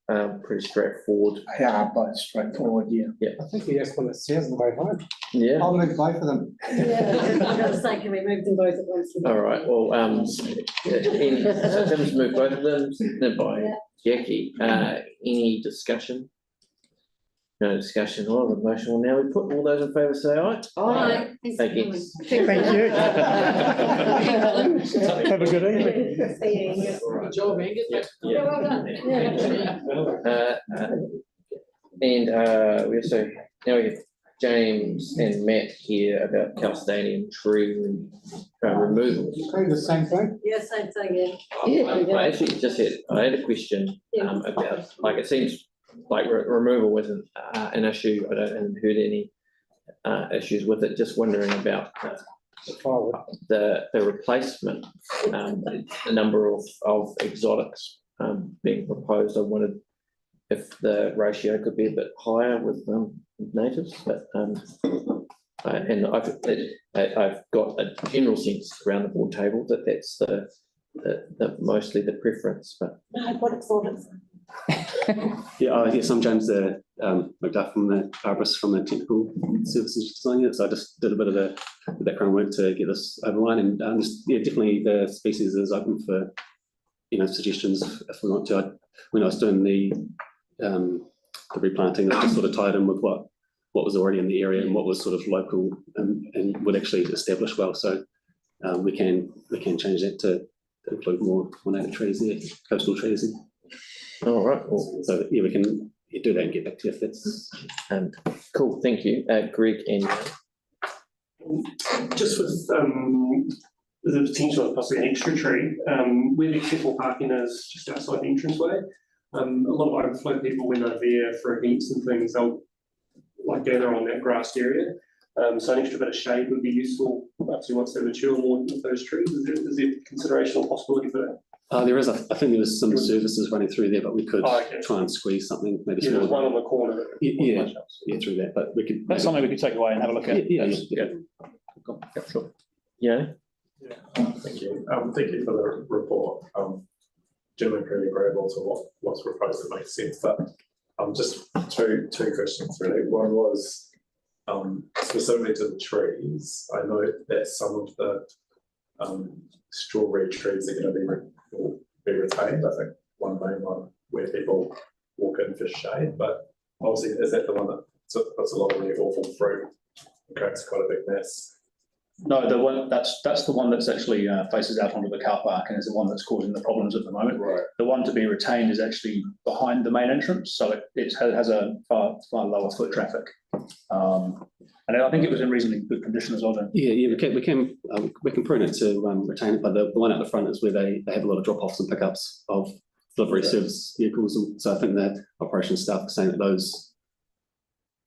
pretty straightforward. They are both straightforward, yeah. Yeah. I think we just want to see us the way home. Yeah. I'll move both of them. Yeah, I was going to say, can we move them both at once? All right. Well, so Tim's moved both of them, seconded by Jackie. Any discussion? No discussion. All the motion will now be put. All those in favour say aye. Aye. Against. Thank you. Have a good evening. Good job, Angus. Yeah. Well done. And we also now we have James and Matt here about Castanian tree removal. Okay, the same thing? Yeah, same thing, yeah. I actually just had a question about, like, it seems like removal wasn't an issue. I haven't heard any issues with it. Just wondering about the replacement, the number of exotics being proposed. I wondered if the ratio could be a bit higher with natives, but and I've got a general sense around the board table that that's the mostly the preference, but. What exotics? Yeah, yes, I'm James McDuff from the arborist from the technical services design unit. So I just did a bit of the background work to get this over line, and definitely the species is open for suggestions if we want to. When I was doing the replanting, I just sort of tied in with what was already in the area and what was sort of local and would actually establish well. So we can change that to include more native trees there, coastal trees there. All right. Cool. So yeah, we can do that and get back to you if that's cool. Thank you, Greg. And just with the potential of possibly an extra tree, where the acceptable parking is just outside the entranceway. A lot of overflow people, when they're there for events and things, they'll like gather on that grassed area. So an extra bit of shade would be useful. Obviously, once they mature more with those trees, is there consideration or possibility for that? There is. I think there was some services running through there, but we could try and squeeze something maybe smaller. There's one on the corner. Yeah, through that. But we could. That's something we could take away and have a look at. Yeah. Sure. Yeah. Thank you. Thank you for the report. Generally pretty agreeable to what's proposed. It makes sense. But just two questions really. One was specifically to the trees. I know that some of the strawberry trees are going to be retained. I think one main one where people walk in for shade, but obviously is that the one that puts a lot of really awful fruit and creates quite a big mess? No, the one that's the one that's actually faces out onto the car park and is the one that's causing the problems at the moment. Right. The one to be retained is actually behind the main entrance, so it has a far lower foot traffic. And I think it was in reasonably good condition as well. Then. Yeah, we can prune it to retain it, but the one at the front is where they have a lot of drop-offs and pickups of delivery service vehicles. And so I think that operations staff are saying that those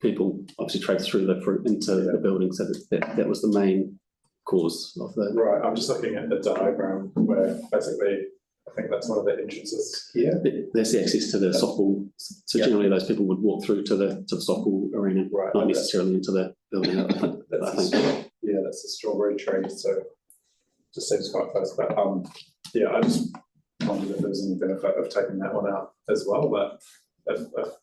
people obviously trade through the fruit into the building, so that was the main cause of the. Right, I'm just looking at the diagram where basically I think that's one of the entrances here. That's the access to the softball. So generally those people would walk through to the softball arena, Right, not necessarily into the building. I think. Yeah, that's a strawberry tree, so just seems quite close, but yeah, I just wondered if there was any benefit of taking that one out as well, but if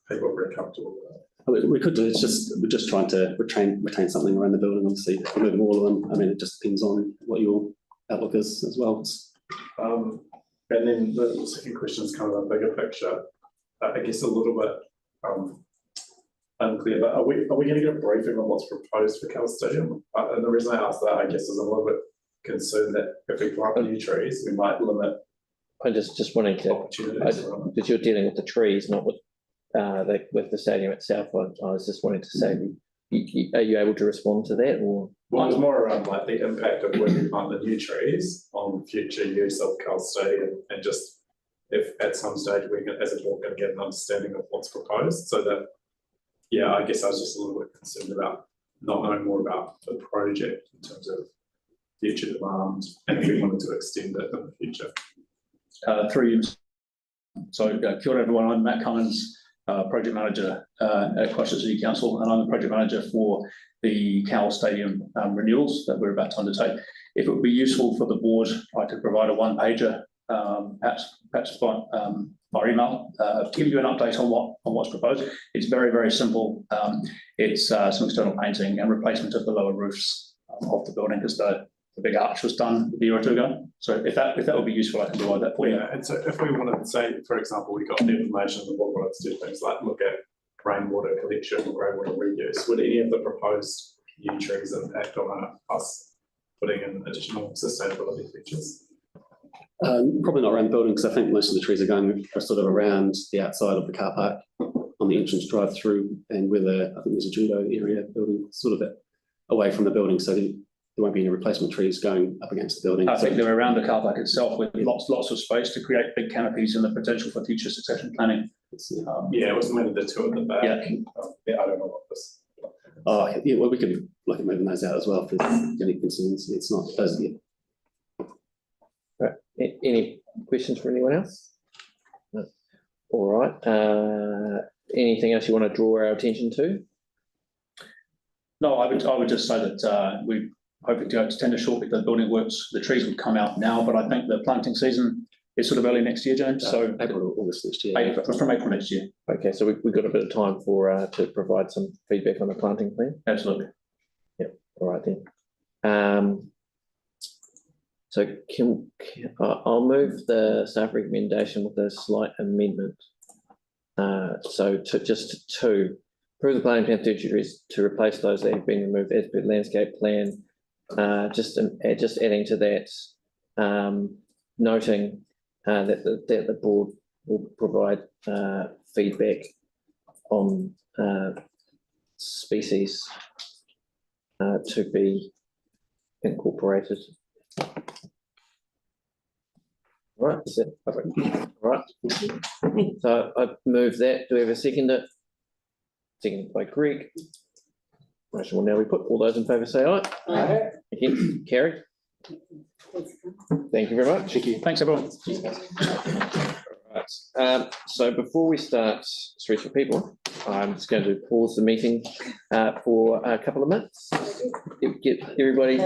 people are very comfortable with that. We could do, we're just trying to retain something around the building, obviously. If we're moving all of them, I mean, it just depends on what your outlook is as well. And then the second question is kind of a bigger picture, I guess a little bit unclear, but are we going to get a briefing on what's proposed for Cal Stadium? And the reason I ask that, I guess, is I'm a little bit concerned that if we plant new trees, we might limit. I'm just wanting to, because you're dealing with the trees, not with with the stadium itself. I was just wanting to say, are you able to respond to that, or? Well, it's more around like the impact of when we plant the new trees on future use of Cal Stadium, and just if at some stage we can, as a board, going to get an understanding of what's proposed, so that, yeah, I guess I was just a little bit concerned about not knowing more about the project in terms of future demand, and if we wanted to extend it in the future. Through you. So, kia ora everyone, I'm Matt Cummins, project manager at Christchurch City Council, and I'm the project manager for the Cal Stadium renewals that we're about to undertake. If it would be useful for the board, I could provide a one-pager, perhaps by email, to give you an update on what's proposed. It's very, very simple. It's some external painting and replacement of the lower roofs of the building, because the big arch was done a year or two ago. So if that would be useful, I can provide that for you. Yeah, and so if we wanted to say, for example, we got the information, the board wanted to do things like look at rainwater collection or rainwater reuse, would any of the proposed new trees impact on us putting in additional sustainability features? Probably not around the building, because I think most of the trees are sort of around the outside of the car park on the entrance drive through, and where I think there's a judo area building, sort of a bit away from the building, so there won't be any replacement trees going up against the building. I think they're around the car park itself with lots of space to create big canopies and the potential for future succession planning. Yeah, it was maybe the two at the back. Yeah. Yeah, I don't know what this. Oh, yeah, well, we can look at moving those out as well if there's any concerns. It's not those yet. Right. Any questions for anyone else? No. All right. Anything else you want to draw our attention to? No, I would just say that we're hoping to go to tender shortly. The building works, the trees would come out now, but I think the planting season is sort of early next year, James. So April or August next year. From April next year. Okay, so we've got a bit of time for to provide some feedback on the planting plan. Absolutely. Yep. All right then. So I'll move the staff recommendation with a slight amendment. So to approve the planting plan trees to replace those that have been removed as per landscape plan. Just adding to that, noting that the board will provide feedback on species to be incorporated. Right, is that perfect? Right. So I move that. Do we have a seconder? Seconded by Greg. Motion will now be put. All those in favour say aye. Aye. Against? Carried. Thank you very much. Thank you. Thanks, everyone. Right. So before we start Streets for People, I'm just going to pause the meeting for a couple of minutes. Get everybody.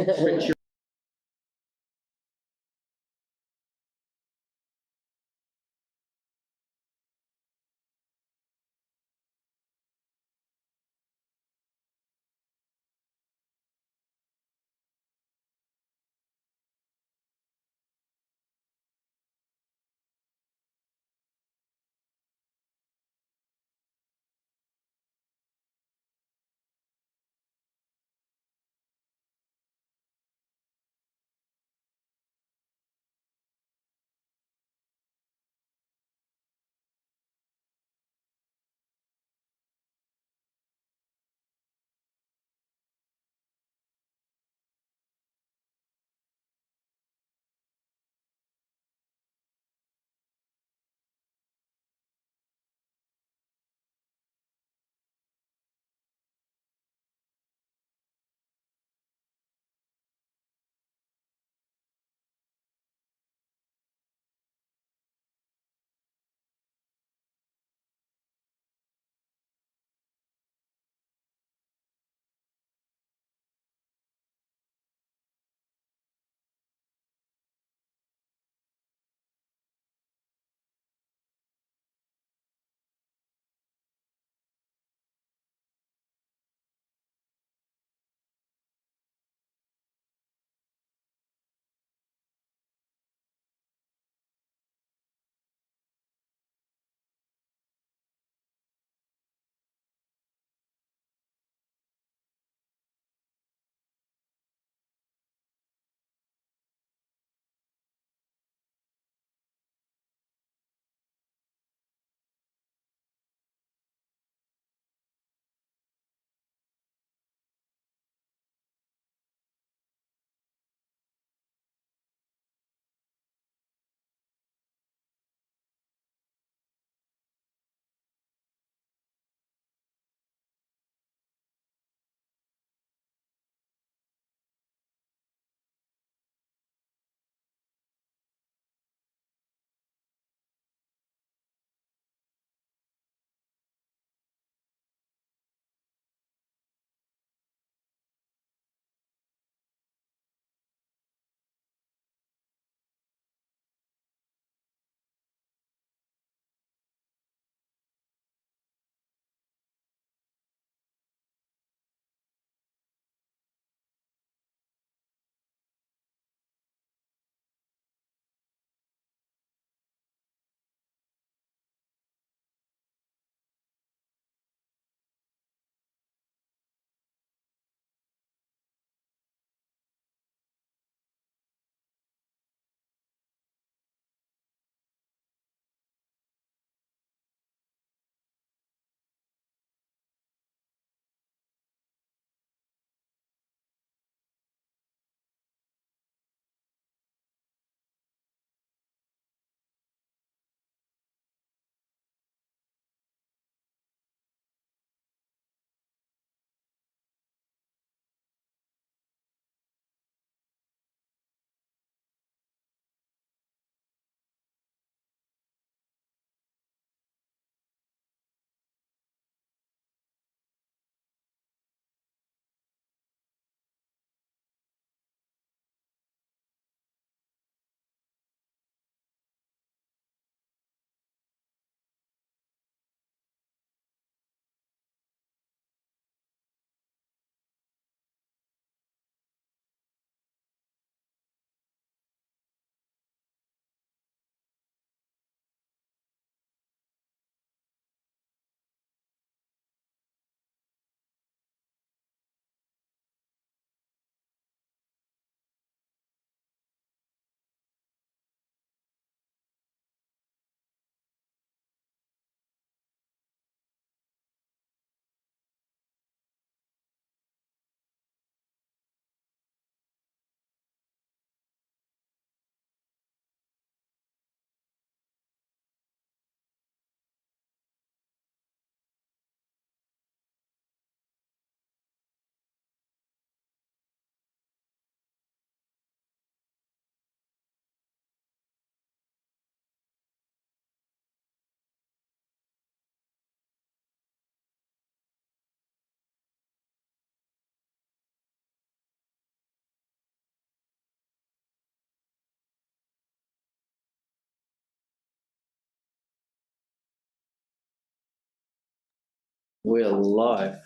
We're live.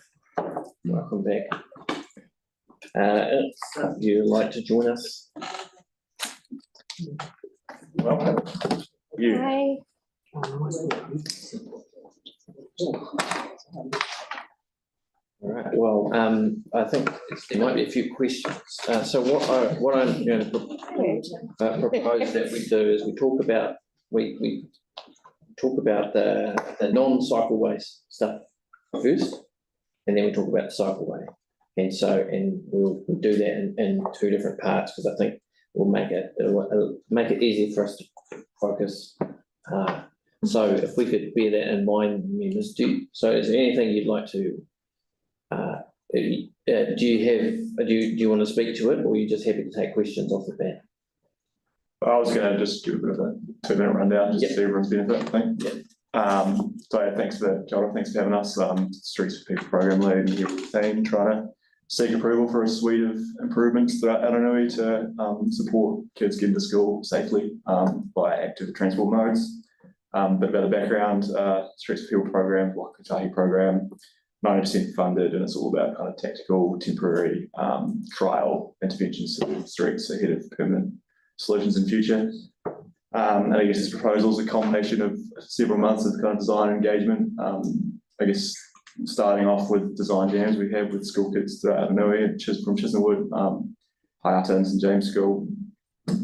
Welcome back. If you'd like to join us. Welcome. You. Hi. All right, well, I think there might be a few questions. So what I'm going to propose that we do is we talk about, we talk about the non-cycleway stuff first, and then we talk about the cycleway. And so, and we'll do that in two different parts, because I think it'll make it easier for us to focus. So if we could bear that in mind, members, so is there anything you'd like to, do you want to speak to it, or are you just happy to take questions off the bat? I was going to just give a bit of a 2-minute rundown, just for everyone's benefit, I think. So yeah, thanks for having us. Streets for People program lead and here with the team, trying to seek approval for a suite of improvements throughout Aranui to support kids getting to school safely by active transport modes. Bit about the background, Streets for People program, Waitai program, 90% funded, and it's all about kind of tactical, temporary trial interventions to the streets ahead of permanent solutions in future. And I guess this proposal is a combination of several months of kind of design engagement. I guess starting off with design jams we have with school kids throughout Aranui and from Chisholmwood, Hayata and St James School.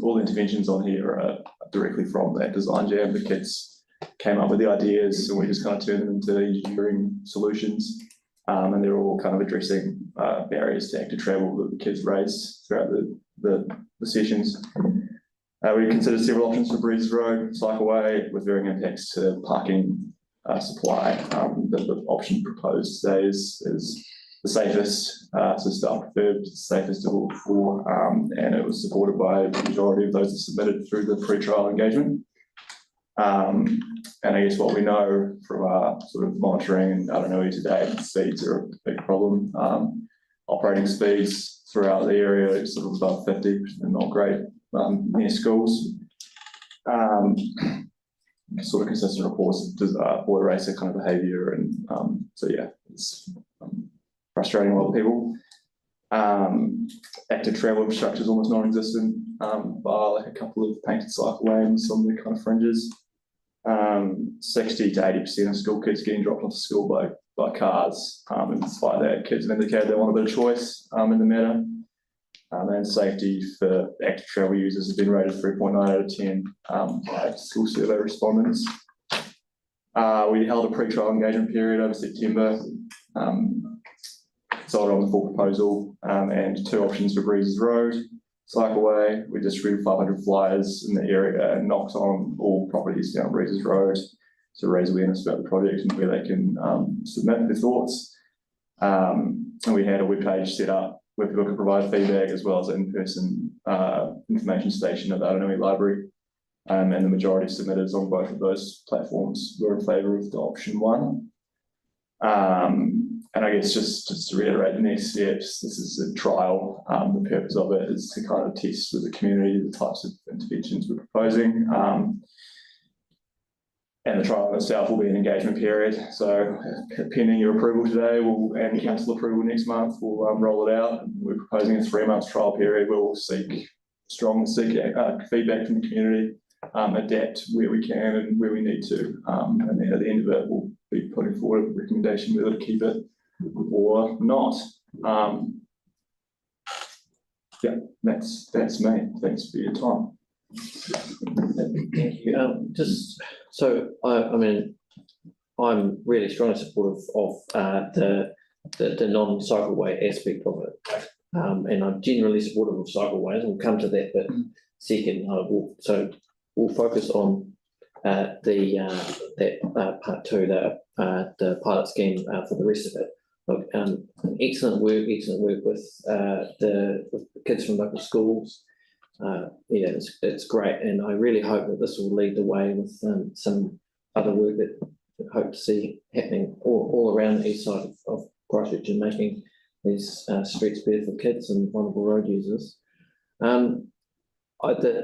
All the interventions on here are directly from that design jam. The kids came up with the ideas and we just kind of turned them into engineering solutions. And they're all kind of addressing barriers to active travel that the kids raised throughout the sessions. We considered several options for Breezes Road, cycleway, with varying impacts to parking supply. The option proposed today is the safest, so staff preferred, the safest of all four, and it was supported by the majority of those that submitted through the pre-trial engagement. And I guess what we know from our sort of monitoring in Aranui today, speeds are a big problem. Operating speeds throughout the area is sort of above 50, and not great near schools. Sort of consistent reports of boy racer kind of behaviour, and so yeah, it's frustrating a lot of people. Active travel infrastructure is almost non-existent, bar like a couple of painted cycle lanes on the kind of fringes. 60 to 80% of school kids getting dropped off to school by cars, and despite that, kids have indicated they want a bit of choice in the matter. And safety for active travel users has been rated 3.9 out of 10 by school survey respondents. We held a pre-trial engagement period over September, decided on the full proposal, and two options for Breezes Road, cycleway. We distributed 500 flyers in the area and knocked on all properties down Breezes Road to raise awareness about the project and where they can submit their thoughts. And we had a webpage set up where people could provide feedback, as well as an in-person information station at the Aranui Library. And the majority of submitters on both of those platforms were in favour of the option one. And I guess just to reiterate the next steps, this is a trial. The purpose of it is to kind of test with the community the types of interventions we're proposing. And the trial itself will be an engagement period. So pending your approval today, and council approval next month, we'll roll it out. We're proposing a 3-month trial period where we'll seek feedback from the community, adapt where we can and where we need to. And then at the end of it, we'll be putting forward a recommendation whether to keep it or not. Yeah, that's me. Thanks for your time. Thank you. Just so I mean, I'm really strongly supportive of the non-cycleway aspect of it, and I'm generally supportive of cycleways. We'll come to that bit second. We'll focus on that part two, the pilot scheme for the rest of it. Look, excellent work with the kids from local schools. Yeah, it's great, and I really hope that this will lead the way with some other work that I hope to see happening all around the east side of Christchurch, and making these streets better for kids and vulnerable road users. The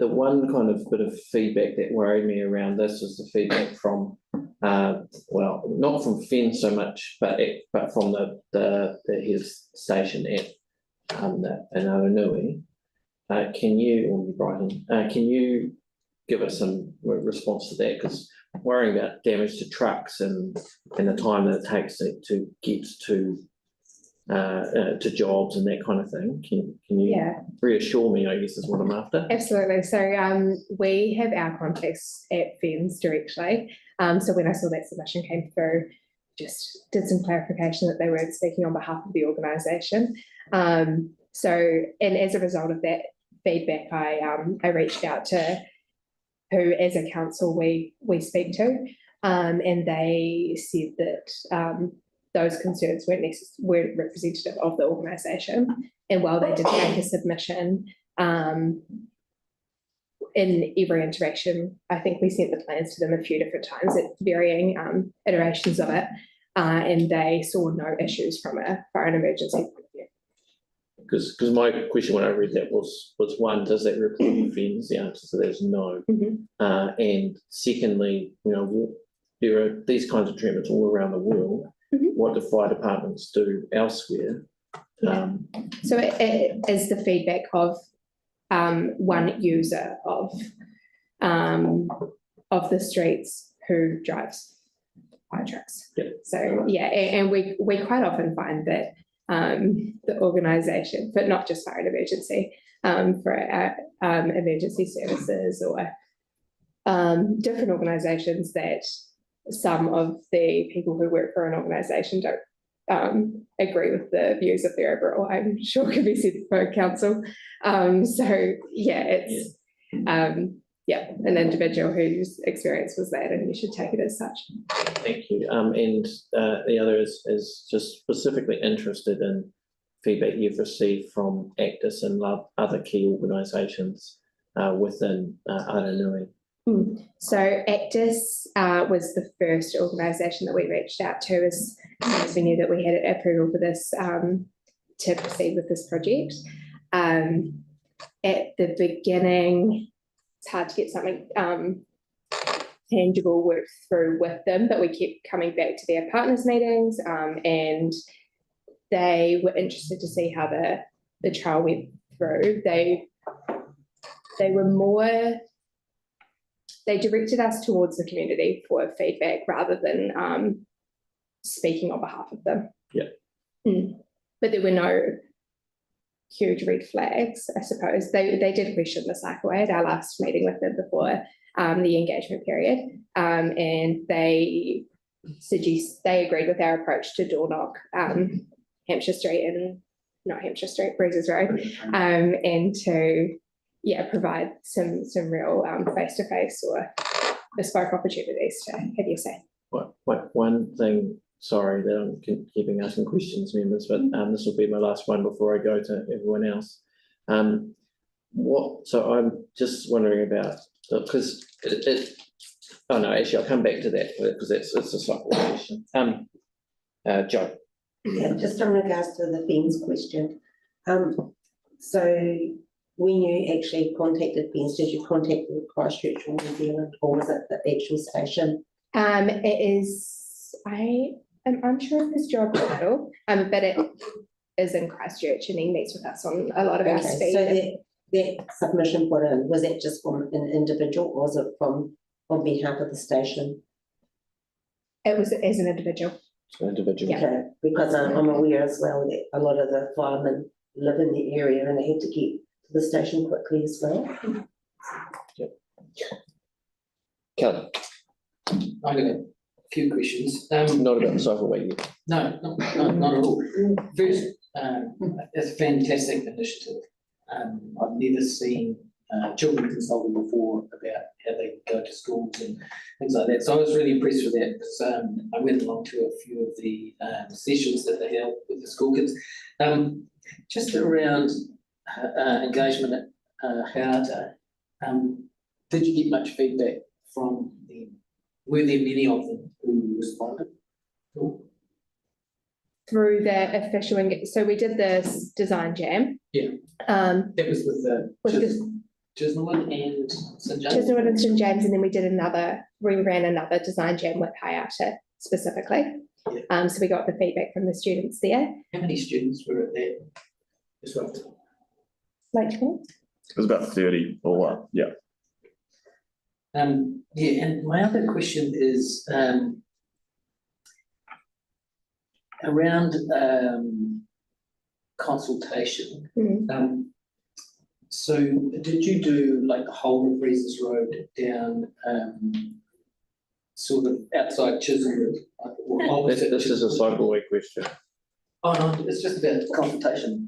one kind of bit of feedback that worried me around this was the feedback from well, not from Finn so much, but from his station at in Aranui. Can you, Brian, can you give us some response to that? Because worrying about damage to trucks and the time that it takes to get to jobs and that kind of thing. Can you reassure me, I guess is what I'm after? Absolutely. So we have our contacts at FENS directly. So when I saw that submission came through, just did some clarification that they weren't speaking on behalf of the organisation. So, and as a result of that feedback, I reached out to who as a council we speak to, and they said that those concerns weren't representative of the organisation. And while they did make a submission, in every interaction, I think we sent the plans to them a few different times at varying iterations of it, and they saw no issues from a fire and emergency point of view. Because my question when I read that was one, does that report offence? The answer to that is no. And secondly, there are these kinds of treatments all around the world. What do fire departments do elsewhere? So it is the feedback of one user of the streets who drives fire trucks. So yeah, and we quite often find that the organisation, but not just fire and emergency, for emergency services or different organisations, that some of the people who work for an organisation don't agree with the views of their overall. I'm sure could be said for council. So yeah, it's an individual whose experience was that, and you should take it as such. Thank you. And the other is just specifically interested in feedback you've received from Actis and other key organisations within Aranui. So Actis was the first organisation that we reached out to as soon as we knew that we had approval for this to proceed with this project. At the beginning, it's hard to get something tangible worked through with them, but we kept coming back to their partners meetings, and they were interested to see how the trial went through. They were more. They directed us towards the community for feedback rather than speaking on behalf of them. But there were no huge red flags, I suppose. They did question the cycleway at our last meeting with them before the engagement period, and they agreed with our approach to door knock Hampshire Street and not Hampshire Street, Breezes Road, and to provide some real face-to-face or bespoke opportunities to have your say. One thing, sorry that I'm keeping asking questions, members, but this will be my last one before I go to everyone else. So I'm just wondering about, because actually I'll come back to that because it's a slightly question. Jo. Yeah, just in regards to the FENS question. So when you actually contacted FENS, did you contact the Christchurch or New Zealand, or was it the actual station? It is, I am unsure of his job title, but it is in Christchurch, and he meets with us on a lot of our speed. So that submission put in, was that just from an individual, or was it on behalf of the station? It was as an individual. Okay, because I'm aware as well that a lot of the firemen live in the area and they have to get to the station quickly as well. Kelly. I got a few questions. Not about the cycleway yet. No, not at all. First, it's a fantastic initiative. I've never seen children consulting before about how they go to schools and things like that. So I was really impressed with that because I went along to a few of the sessions that they held with the school kids. Just around engagement at Hauta, did you get much feedback from them? Were there many of them who responded? Through the official, so we did this design jam. Yeah. That was with the Chisnellwood and St James? Chisnellwood and St James, and then we ran another design jam with Hayata specifically. So we got the feedback from the students there. How many students were at that? Just roughly. Like, It was about 30 all up, yeah. Yeah, and my other question is around consultation. So did you do like the whole of Breezes Road down sort of outside Chisholm? This is a cycleway question. Oh no, it's just about consultation,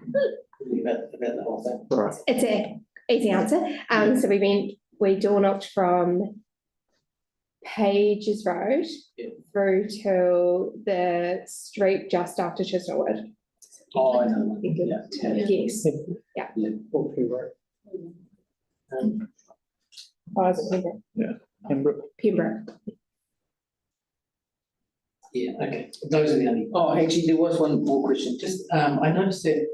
really about the whole thing. Right. it's an easy answer. So we door knocked from Pages Road through to the street just after Chisnellwood. Oh, I know. Yes. Yeah. Is it Pembroke? Yeah. Pembroke. Yeah, okay, those are the only, actually, there was one more question, just, I noticed that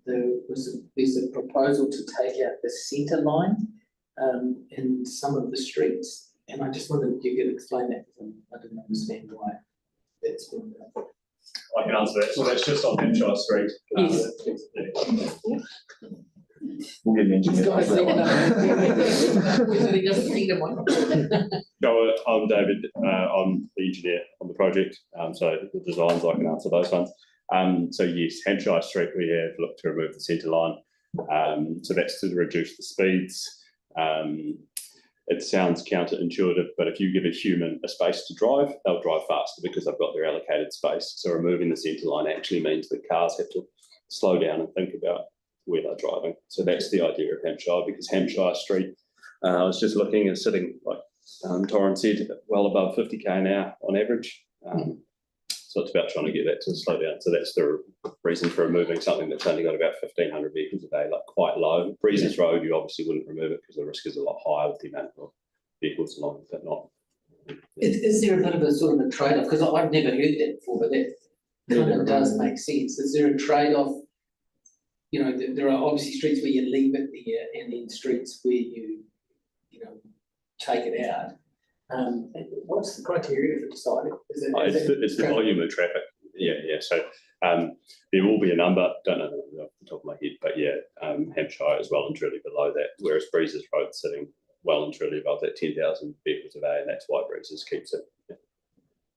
there's a proposal to take out the centre line in some of the streets, and I just wondered if you could explain that, because I didn't understand why that's been done. I can answer that. So that's just on Hampshire Street. Yes. We'll get an engineer. No, I'm David. I'm the engineer on the project. So the designs, I can answer those ones. So yes, Hampshire Street, we have looked to remove the centre line. So that's to reduce the speeds. It sounds counterintuitive, but if you give a human a space to drive, they'll drive faster because they've got their allocated space. So removing the centre line actually means that cars have to slow down and think about where they're driving. So that's the idea of Hampshire, because Hampshire Street, I was just looking and sitting, like Torrin said, well above 50k an hour on average. So it's about trying to get that to slow down. So that's the reason for removing something that's only got about 1,500 vehicles a day, like quite low. Breezes Road, you obviously wouldn't remove it because the risk is a lot higher with the amount of vehicles along it, but not. Is there a bit of a sort of a trade-off? Because I've never heard that before, but that kind of does make sense. Is there a trade-off? You know, there are obviously streets where you leave it there and then streets where you take it out. What's the criteria for deciding? It's the volume of traffic. Yeah. So there will be a number, don't know off the top of my head, but yeah, Hampshire is well and truly below that, whereas Breezes Road's sitting well and truly above that 10,000 vehicles a day, and that's why Breezes keeps it.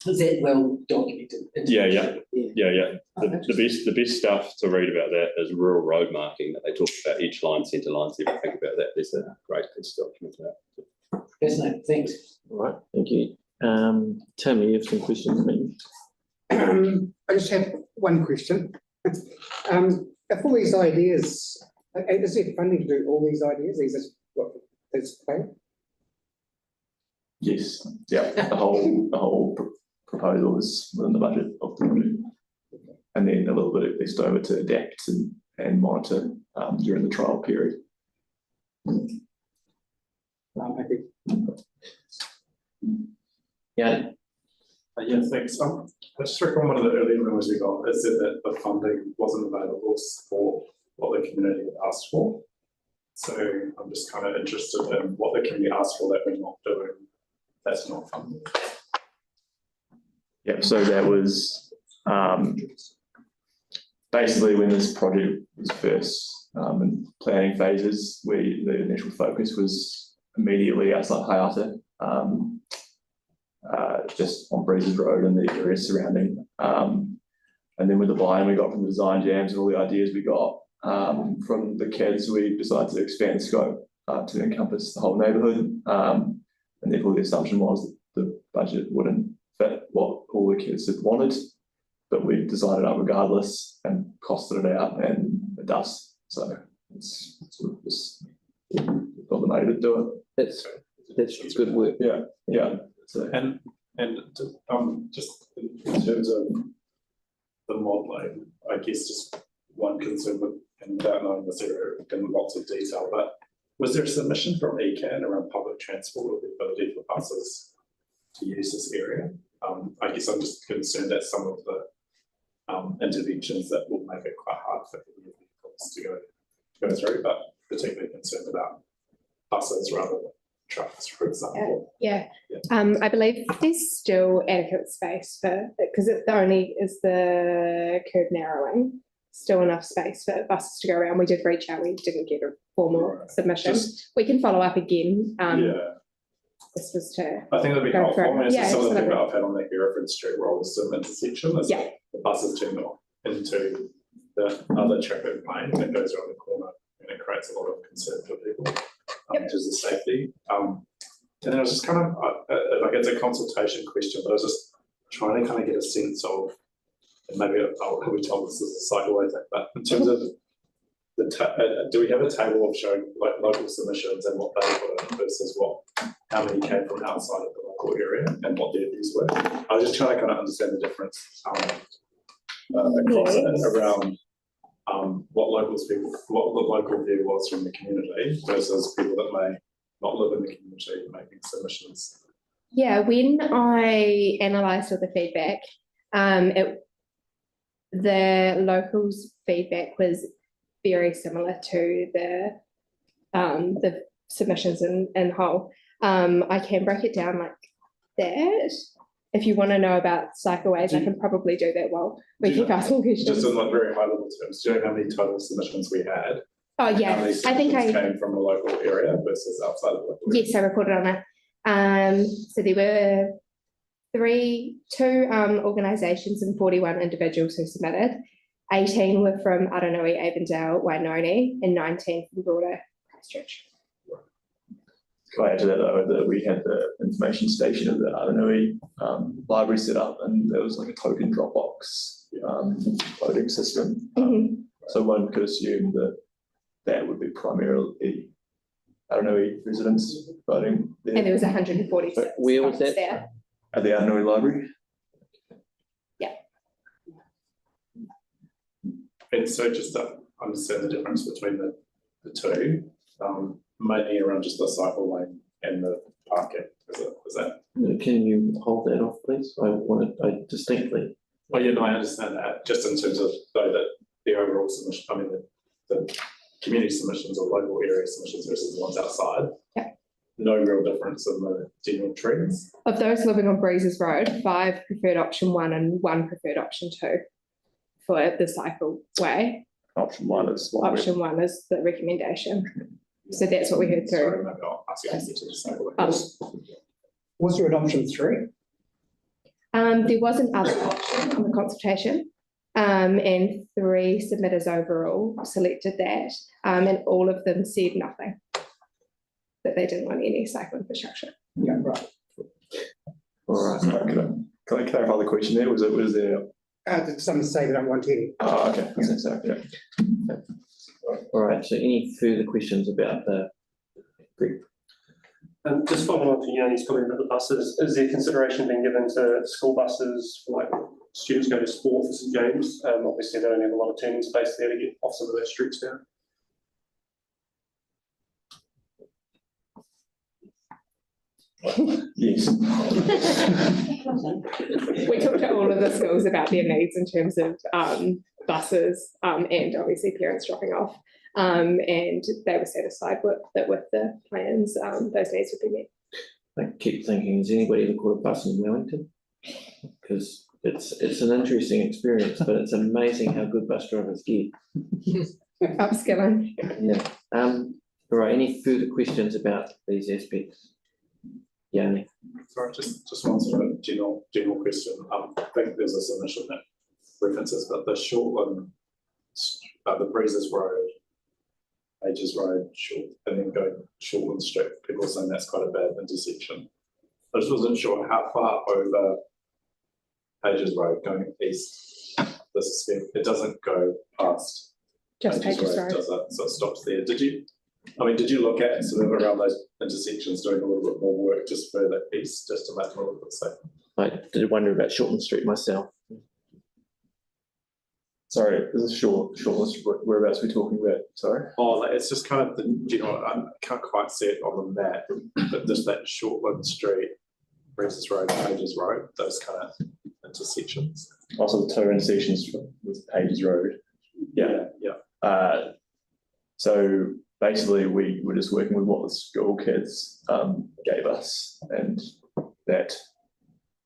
Is that well documented? Yeah. The best stuff to read about that is rural road marking, that they talk about each line, centre lines, everything about that. There's a great piece of document about it. Fascinating, thanks. All right, thank you. Tim, you have some questions for me? I just have one question. If all these ideas, is there funding to do all these ideas? Is this what is planned? Yes, yeah, the whole proposal is within the budget of the project. And then a little bit left over to adapt and monitor during the trial period. Yeah, thanks. I just reckon one of the earlier rumors we got is that the funding wasn't available for what the community had asked for. So I'm just kind of interested in what the community asked for that we're not doing, that's not funded. Yeah, so that was basically when this project was first in planning phases, the initial focus was immediately outside Hayata, just on Breezes Road and the area surrounding. And then with the buy-in we got from the design jams and all the ideas we got from the kids, we decided to expand the scope to encompass the whole neighbourhood. And therefore the assumption was that the budget wouldn't fit what all the kids had wanted, but we designed it up regardless and costed it out, and it does. So it's sort of just got the money to do it. That's good work. Yeah. So. And just in terms of the modelling, I guess just one concern with, and without knowing this area in lots of detail, but was there a submission from ECAN around public transport or the ability for buses to use this area? I guess I'm just concerned at some of the interventions that will make it quite hard for vehicles to go through, but particularly concerned about buses rather than trucks, for example. Yeah, I believe there's still adequate space for, because it only is the curb narrowing, still enough space for buses to go around. We did reach out, we didn't get a formal submission. We can follow up again. This was to. I think that'd be go helpful. for it. I mean, it's Yeah, some of the absolutely. feedback I've had on the Hereford Street Rolleston intersection is Yeah. the buses turn off into the other traffic lane that goes around the corner, and it creates a lot of concern for people in terms of safety. And then I was just kind of like, it's a consultation question, but I was just trying to kind of get a sense of, and maybe I'll be told this is a cycleway thing, but in terms of do we have a table of showing like local submissions and what they put in versus how many came from outside of the local area and what their views were? I was just trying to kind of understand the difference across and around what the local view was from the community versus people that may not live in the community making submissions. Yeah, when I analysed all the feedback, the locals' feedback was very similar to the submissions in whole. I can break it down like that. If you want to know about cycleways, I can probably do that while we keep asking questions. Just in like very high level terms, do you know how many total submissions we had? Oh yeah, How many I think submissions came from a local area versus outside of the local area? Yes, I recorded on that. So there were two organisations and 41 individuals who submitted. 18 were from Aranui, Avondale, Wainoni, and 19 from broader Christchurch. Can I add to that though, that we had the information station at the Aranui library set up, and there was like a token Dropbox voting system. So one could assume that would be primarily Aranui residents voting there. And there was 146. Where was that? There. At the Aranui library. And so just to understand the difference between the two, mainly around just the cycle lane and the parking, is that? Can you hold that off, please? I distinctly. Oh yeah, no, I understand that, just in terms of though that the overall submission, I mean, the community submissions or local area submissions versus the ones outside. Yeah. No real difference in the general trends. Of those living on Breezes Road, 5 preferred option 1 and 1 preferred option 2 for the cycleway. Option 1 is Option 1 is the recommendation. So that's what we heard through. Sorry, maybe I'll ask you to the cycleway. Was there an option 3? There was another option on the consultation, and 3 submitters overall selected that, and all of them said nothing, that they didn't want any cycle infrastructure. Yeah, right. All right. Can I clarify the question there? Was there? Did someone say they don't want any? Oh, okay. So, yeah. All right, so any further questions about the group? Just following on to Yoni's comment about the buses, is there consideration being given to school buses for like students go to sport for St James? Obviously they don't have a lot of turning space there to get off some of those streets down. Yes. We talked to all of the schools about their needs in terms of buses and obviously parents dropping off. And they were satisfied with the plans, those needs would be met. I keep thinking, has anybody ever caught a bus in Wellington? Because it's an interesting experience, but it's amazing how good bus drivers get. Upskilling. Yeah. All right, any further questions about these aspects? Yanni. Sorry, just one sort of general question. I think there's a submission that references, but the Shortland, the Breezes Road, Ages Road, and then going Shortland Street, people are saying that's quite a bad intersection. I just wasn't sure how far over Ages Road going east. It doesn't go past just Ages Road. Does it? So it stops there. Did you look at sort of around those intersections doing a little bit more work just further east, just to make them a little bit safer? I did wonder about Shortland Street myself. Sorry, this is Shortland. Whereabouts are we talking about? Sorry. Oh, it's just kind of I can't quite see it on the map, but just that Shortland Street, Breezes Road, Pages Road, those kind of intersections. Also, the 2 intersections with Pages Road. Yeah. So basically we were just working with what the school kids gave us, and that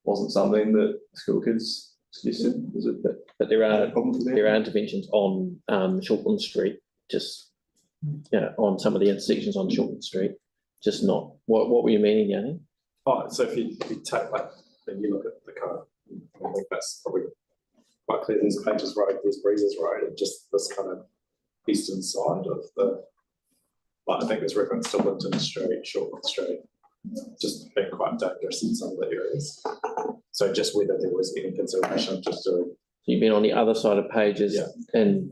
wasn't something that school kids suggested. Was it that? But there are interventions on Shortland Street, just on some of the intersections on Shortland Street, just not. What were you meaning, Yanni? Oh, so if you take when you look at the kind of, I think that's probably quite clear. There's Pages Road, there's Breezes Road, and just this kind of eastern side of the. I think there's reference to Linton Street, Shortland Street, just being quite dangerous in some of the areas. So just whether there was any consideration of just doing. You've been on the other side of Pages, and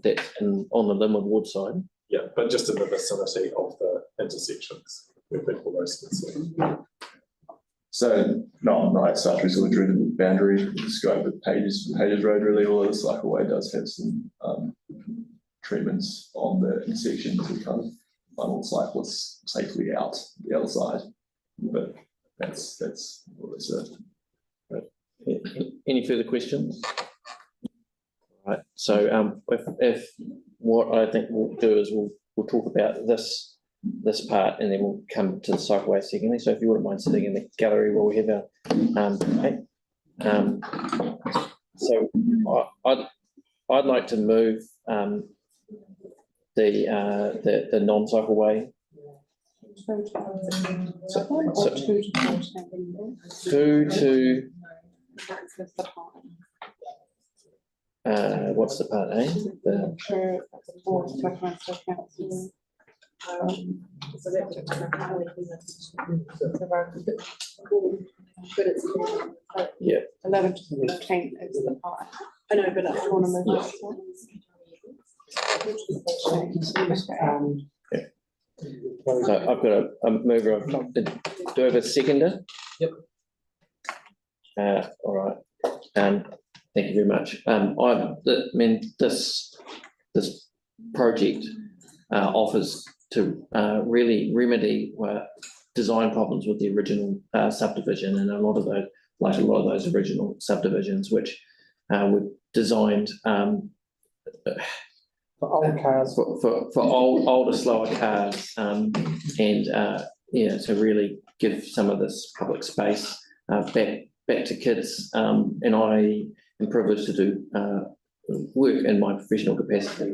on the Linwood Wood side. Yeah, but just in the vicinity of the intersections where people most concerned. So not as such, we sort of drew the boundary, the scope of Pages Road really, although the cycleway does have some treatments on the intersection to kind of funnel cyclists safely out the other side. But that's what it's Any further questions? Right. So if what I think we'll do is we'll talk about this part, and then we'll come to the cycleway secondly. So if you wouldn't mind sitting in the gallery while we have our debate. So I'd like to move the non-cycleway. What's the part A? Yeah. 11 to 14 is the part. I know, but I want to move So I've got a mover. Do I have a seconder? Yep. All right. Thank you very much. This project offers to really remedy design problems with the original subdivision, and a lot of those original subdivisions, which were designed for old cars, for older, slower cars, and to really give some of this public space back to kids. And I am privileged to do work in my professional capacity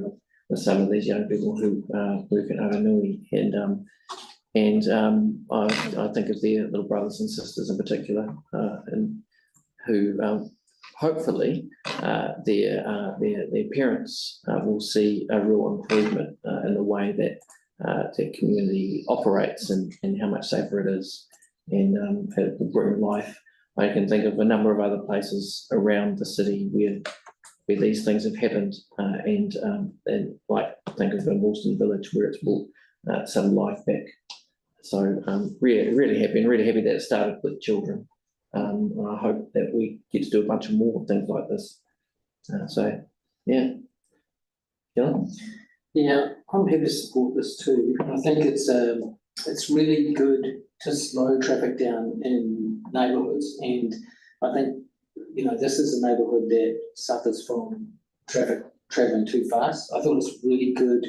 with some of these young people who work in Aranui, and I think of their little brothers and sisters in particular, and who hopefully their parents will see a real improvement in the way that their community operates, and how much safer it is, and it will bring life. I can think of a number of other places around the city where these things have happened, and like think of in Woolston Village where it's brought some life back. So really happy that it started with children. And I hope that we get to do a bunch of more things like this. Yeah. Yeah, I'm happy to support this too. I think it's really good to slow traffic down in neighbourhoods, and I think this is a neighbourhood that suffers from traffic travelling too fast. I thought it's really good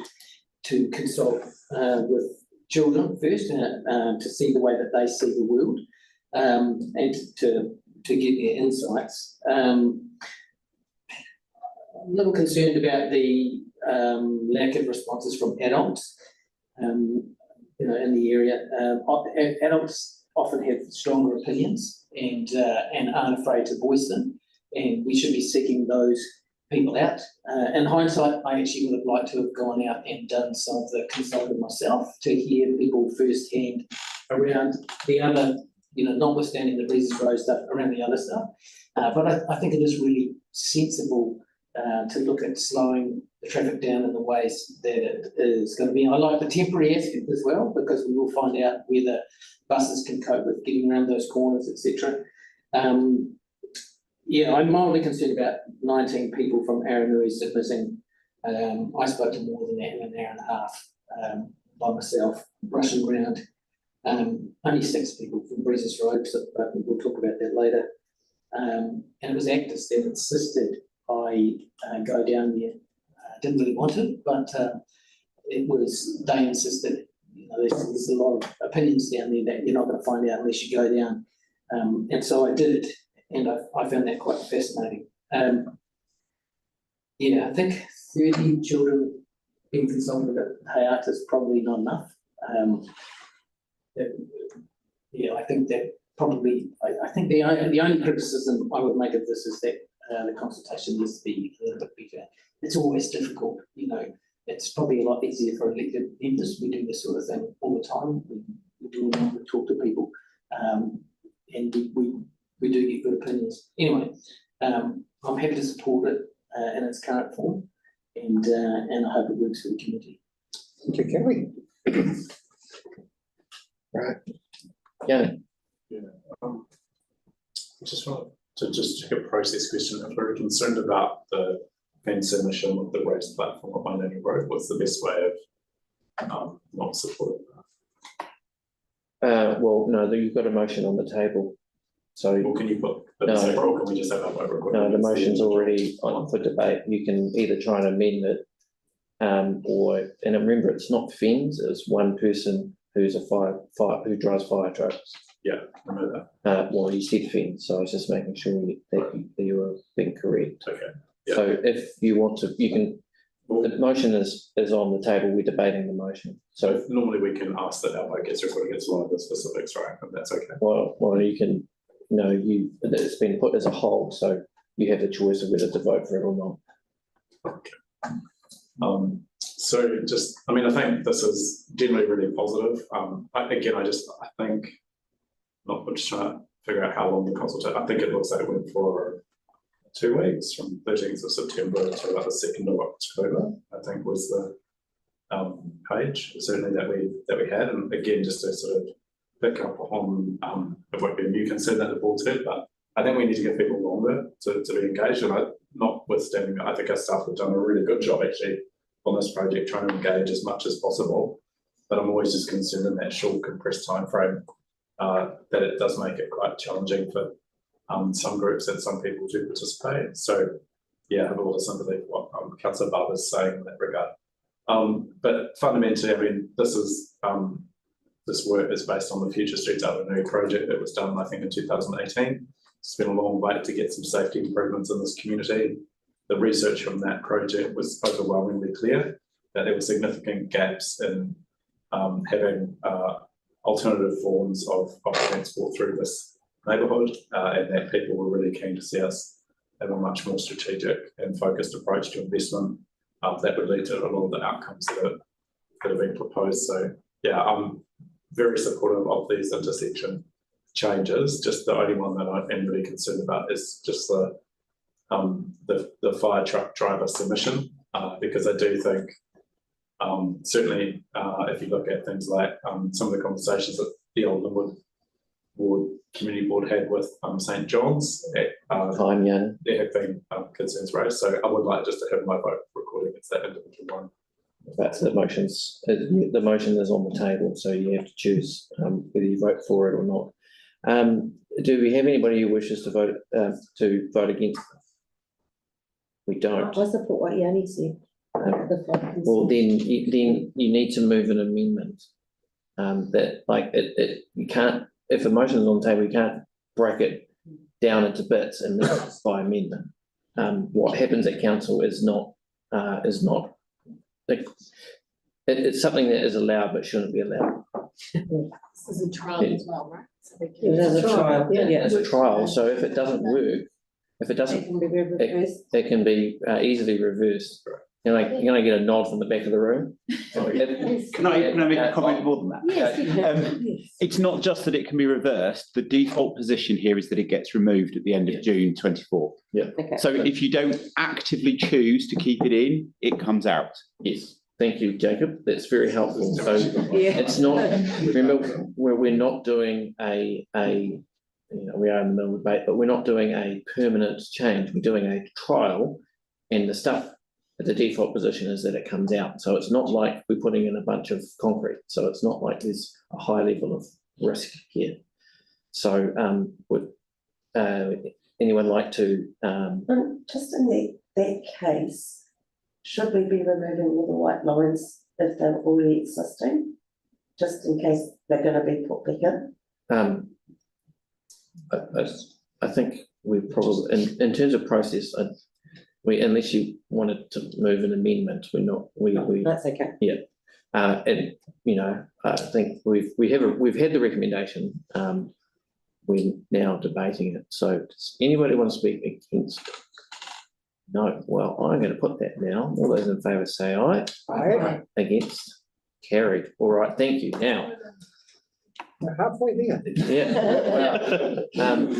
to consult with children first, to see the way that they see the world, and to get their insights. I'm a little concerned about the lack of responses from adults, in the area. Adults often have stronger opinions and aren't afraid to voice them, and we should be seeking those people out. In hindsight, I actually would have liked to have gone out and done some of the consulting myself to hear people firsthand around the other, notwithstanding the Breezes Road stuff, around the other stuff. But I think it is really sensible to look at slowing the traffic down in the ways that it is going to be. I like the temporary aspect as well, because we will find out whether buses can cope with getting around those corners, etc. I'm mildly concerned about 19 people from Aranui missing. I spoke to more than that in an hour and a half by myself, rushing around. Only 6 people from Breezes Road, but we'll talk about that later. And it was actors that insisted I go down there. Didn't really want to, but they insisted, there's a lot of opinions down there that you're not going to find out unless you go down. And so I did, and I found that quite fascinating. I think 30 children being consulted at Hayata is probably not enough. I think that probably, I think the only criticism I would make of this is that the consultation needs to be a little bit better. It's always difficult, it's probably a lot easier for elected members. We do this sort of thing all the time. We talk to people, and we do get good opinions. Anyway, I'm happy to support it in its current form, and I hope it works for the community. Thank you, Kelly. Right. Yeah. Just want to check a process question. If we're concerned about the fence submission with the raised platform at Waitai Road, what's the best way of not supporting that? Well, no, you've got a motion on the table. So Well, can you put it separate, or can we just have that vote recorded? no, the motion's already on for debate. You can either try and amend it, and remember, it's not FENS, it's one person who's who drives fire trucks. Yeah, I know that. Well, you said FENS, so I was just making sure that you were being correct. Okay. Yeah. So if you want to, you can. The motion is on the table. We're debating the motion. So normally we can ask that our vote gets recorded against one of the specifics, right? And that's okay. Well, you can. No, it's been put as a whole, so you have the choice of whether to vote for it or not. Okay. So I think this is generally really positive. I think, I'm just trying to figure out how long the consultation, I think it looks like it went for 2 weeks, from 13th of September to about the 2nd of October, I think was the page, certainly that we had. And again, just to sort of pick up on, it won't be a new concern that the board's had, but I think we need to give people longer to be engaged. And notwithstanding that, I think our staff have done a really good job actually on this project, trying to engage as much as possible. But I'm always just concerned in that short compressed time frame that it does make it quite challenging for some groups and some people to participate. So yeah, I have a lot of sympathy for what Councillor Barber is saying in that regard. But fundamentally, this work is based on the Future Streets Avenue project that was done, I think, in 2018. It's been a long wait to get some safety improvements in this community. The research from that project was overwhelmingly clear that there were significant gaps in having alternative forms of transport through this neighbourhood, and that people were really keen to see us have a much more strategic and focused approach to investment that would lead to a lot of the outcomes that have been proposed. So yeah, I'm very supportive of these intersection changes. Just the only one that I am really concerned about is just the fire truck driver submission, because I do think certainly if you look at things like some of the conversations that the old Linwood Ward Community Board had with St John's, there have been concerns raised. So I would like just to have my vote recorded against that individual one. That's the motions. The motion is on the table, so you have to choose whether you vote for it or not. Do we have anybody who wishes to vote against? We don't. I support what Yanni said. Well, then you need to move an amendment. You can't. If a motion is on the table, you can't break it down into bits and move it by amendment. What happens at council is not. It's something that is allowed but shouldn't be allowed. This is a trial as well, right? So they can- It is a trial, yeah. It's a trial, so if it doesn't work, it can be easily reversed. You're gonna get a nod from the back of the room. Can I make a comment more than that? Yes. It's not just that it can be reversed. The default position here is that it gets removed at the end of June 24. Yeah. Okay. So if you don't actively choose to keep it in, it comes out. Yes. Thank you, Jacob. That's very helpful. So it's not. Remember, we're not doing we are in the middle of debate, but we're not doing a permanent change. We're doing a trial, and the stuff. The default position is that it comes out. So it's not like we're putting in a bunch of concrete. So it's not like there's a high level of risk here. So would anyone like to? Just in that case, should we be removing all the white lines if they're already existing, just in case they're gonna be put back in? I think we probably, in terms of process, unless you wanted to move an amendment, we. That's okay. Yeah, and, you know, I think we've had the recommendation, we're now debating it, so does anybody want to speak against? No, well, I'm going to put that now, all those in favour say aye. Aye. Against, carried, all right, thank you, now. We're halfway there. Yeah.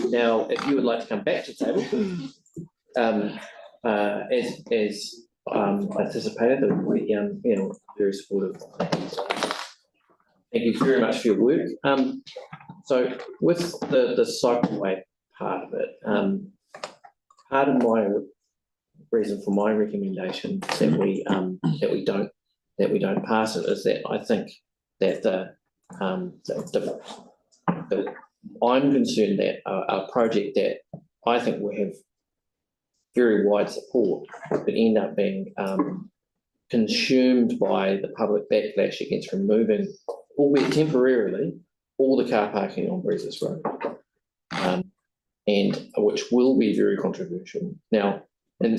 Now, if you would like to come back to the table, as anticipated, that we, you know, very supportive. Thank you very much for your work. So with the cycleway part of it, part of my reason for my recommendation that we don't pass it is that I think that I'm concerned that a project that I think will have very wide support could end up being consumed by the public backlash against removing, albeit temporarily, all the car parking on Breezes Road, and which will be very controversial. Now, and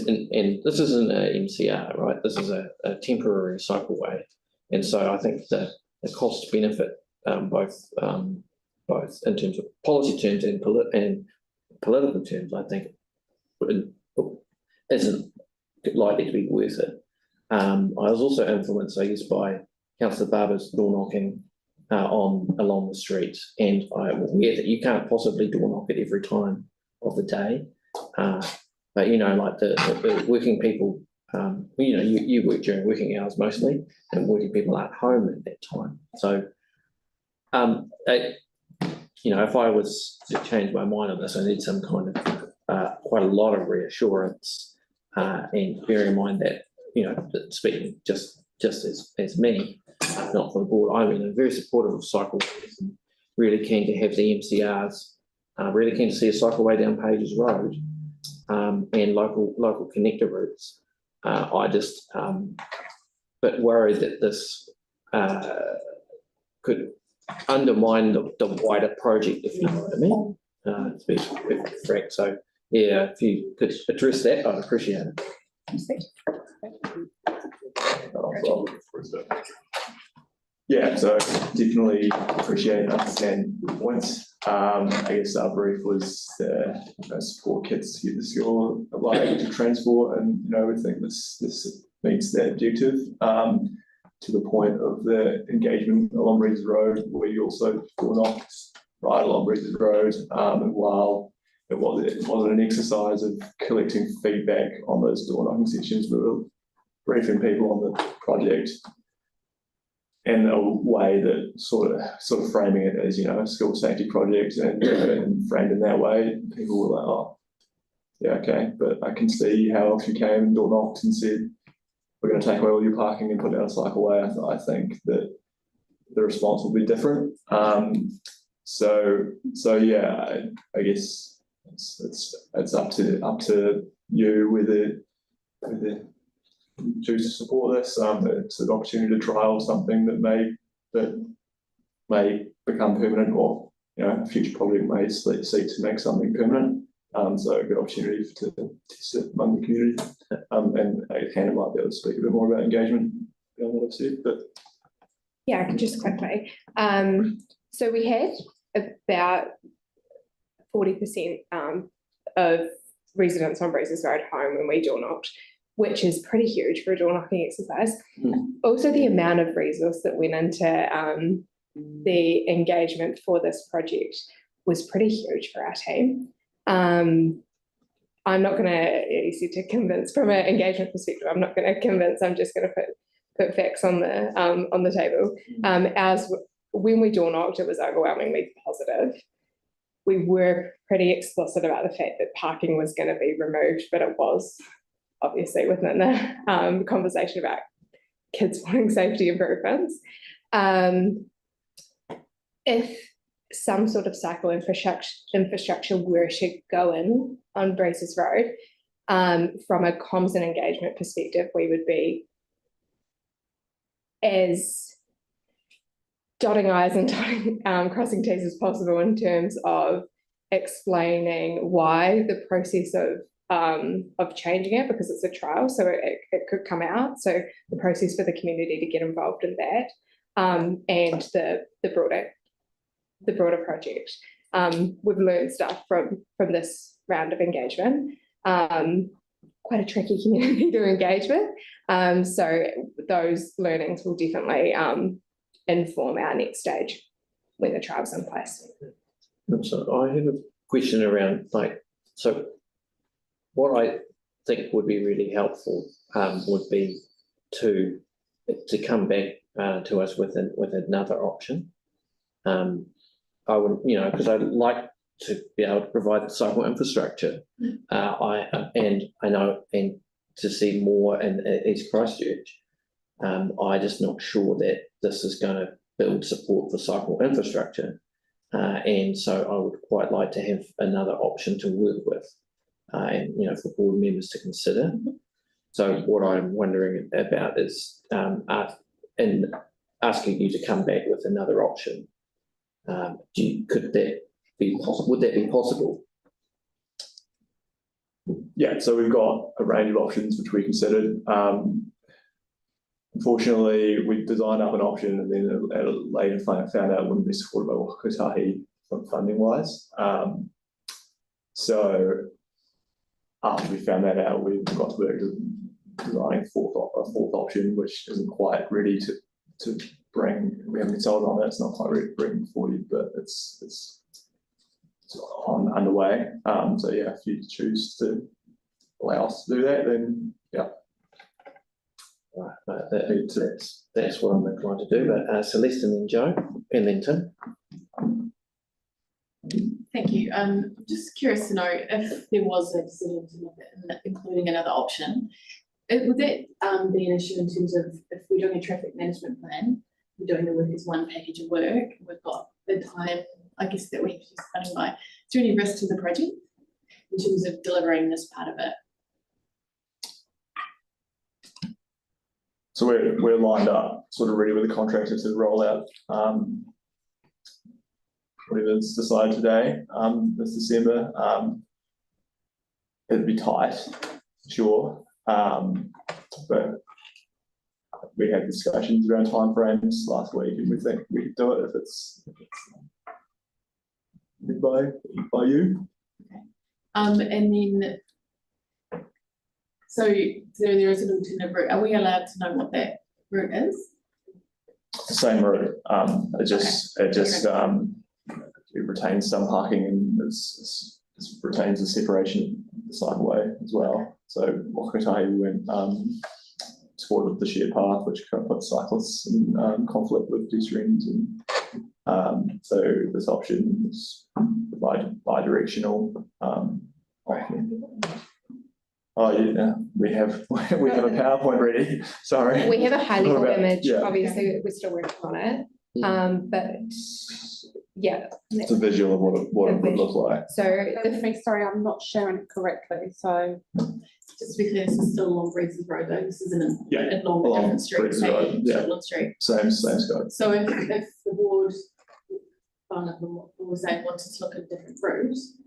this isn't a MCR, right? This is a temporary cycleway, and so I think the cost benefit, both in terms of policy terms and political terms, I think isn't likely to be worth it. I was also influenced, I guess, by Councillor Barber's door knocking along the street, and I'm aware that you can't possibly door knock at every time of the day, but you know, like the working people, you know, you work during working hours mostly, and working people aren't home at that time. So, you know, if I was to change my mind on this, I need some kind of quite a lot of reassurance, and bear in mind that, you know, speaking just as me, not for the board, I mean, I'm very supportive of cycleways and really keen to have the MCRs, really keen to see a cycleway down Pages Road, and local connector routes. I just bit worried that this could undermine the wider project, if you know what I mean, to be frank. So yeah, if you could address that, I'd appreciate it. Yeah, so definitely appreciate and understand the points. I guess our brief was support kids to get to school, able to transport, and you know, we think this meets that objective. To the point of the engagement along Breezes Road, we also door knocked right along Breezes Road, and while it wasn't an exercise of collecting feedback on those door knocking sessions, we were briefing people on the project in a way that sort of framing it as, you know, a school safety project, and framed in that way, people were like, oh, yeah, okay, but I can see how if you came and door knocked and said, we're going to take away all your parking and put down a cycleway, I think that the response will be different. So yeah, I guess it's up to you whether choose to support this. It's an opportunity to trial something that may become permanent, or you know, a future project may seek to make something permanent. So a good opportunity to test it among the community. And Hannah might be able to speak a bit more about engagement beyond what I've said, but yeah, I can just quickly. So we had about 40% of residents on Breezes Road home when we door knocked, which is pretty huge for a door knocking exercise. Also, the amount of resource that went into the engagement for this project was pretty huge for our team. I'm not going to, you said to convince from an engagement perspective, I'm not going to convince, I'm just going to put facts on the table. As when we door knocked, it was overwhelmingly positive. We were pretty explicit about the fact that parking was going to be removed, but it was obviously within the conversation about kids wanting safety improvements. If some sort of cycle infrastructure were to go in on Breezes Road, from a comms and engagement perspective, we would be as dotting i's and crossing t's as possible in terms of explaining why the process of changing it, because it's a trial, so it could come out. So the process for the community to get involved in that, and the broader project. We've learned stuff from this round of engagement. Quite a tricky community to engage with. So those learnings will definitely inform our next stage when the trial's in place. So I have a question around, so what I think would be really helpful would be to come back to us with another option. I would, because I'd like to be able to provide the cycle infrastructure. And to see more in East Christchurch. I'm just not sure that this is going to build support for cycle infrastructure. And so I would quite like to have another option to work with, and for board members to consider. So what I'm wondering about is and asking you to come back with another option. Would that be possible? Yeah, so we've got a range of options which we considered. Unfortunately, we designed up an option and then at a later found out it wouldn't be supported by Waitai funding wise. So after we found that out, we got to work designing a fourth option, which isn't quite ready to bring. We haven't consulted on it. It's not quite ready to bring for you, but it's underway. So yeah, if you choose to allow us to do that, then yeah. Right, that's what I'm inclined to do. But Celeste and then Joe and then Tim. Thank you. I'm just curious to know if there was a decision to look at including another option. Would that be an issue in terms of if we're doing a traffic management plan, we're doing the work as one package of work, we've got the time, I guess, that we have to be spending by. Is there any risk to the project in terms of delivering this part of it? So we're lined up, sort of ready with the contractor to roll out whatever's decided today, this December. It'd be tight, sure, but we had discussions around timeframes last week, and we think we could do it if it's by you. Okay. And then. So there is an alternative route. Are we allowed to know what that route is? It's the same route. It retains some parking and it retains the separation of the cycleway as well. So Waitai went supported the shared path, which kind of puts cyclists in conflict with pedestrians, and so this option is bi-directional. Oh yeah, we have a PowerPoint ready. Sorry. We have a high level image. Yeah. Obviously, we're still working on it. But yeah, it's a visual of what it would look like. So sorry, I'm not sharing it correctly. So just to be clear, this is still along Breeze's Road, though. This isn't along a different street, say Shortland Street. Same scope. So if the board was saying wanted to look at different routes,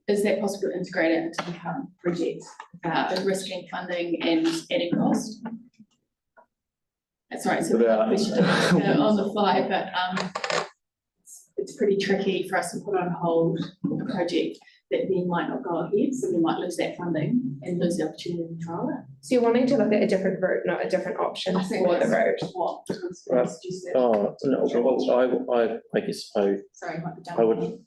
is that possible to integrate it into the current project without risking funding and adding cost? Sorry, it's a question on the fly, but it's pretty tricky for us to put on hold a project that then might not go ahead, so we might lose that funding and lose the opportunity to trial it. So you're wanting to look at a different route, not a different option for the route. What? Oh no, well, I guess I would.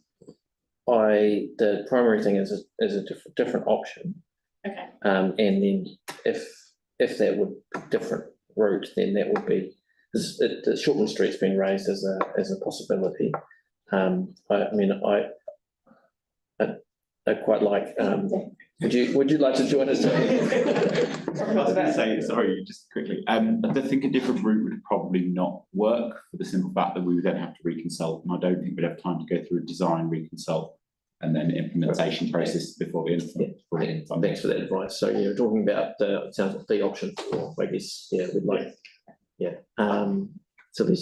The primary thing is a different option. Okay. And then if that would be different route, then that would be, because the Shortland Street's been raised as a possibility. I quite like. Would you like to join us? I was going to say, sorry, just quickly. I think a different route would probably not work for the simple fact that we would then have to reconsult, and I don't think we'd have time to go through a design, reconsult, and then implementation process before we implement. Thanks for that advice. So you're talking about it sounds like the option for, I guess, we'd like Yeah, Sylvia,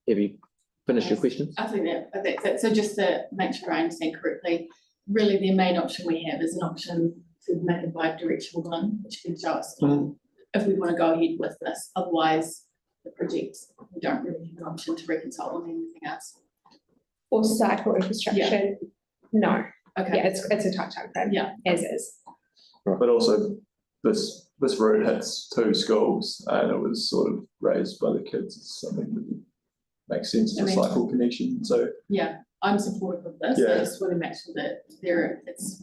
have you finished your questions? I think that's it. So just to make sure I understand correctly, really the main option we have is an option to make a bi-directional one, which can show us if we want to go ahead with this. Otherwise, the project, we don't really have an option to reconcile on anything else. For cycle infrastructure, no. Okay. Yeah, it's a tight timeframe. Yeah. As is. But also, this route hits 2 schools, and it was sort of raised by the kids as something that makes sense as a cycle connection. So yeah, I'm supportive of this. I just want to make sure that it's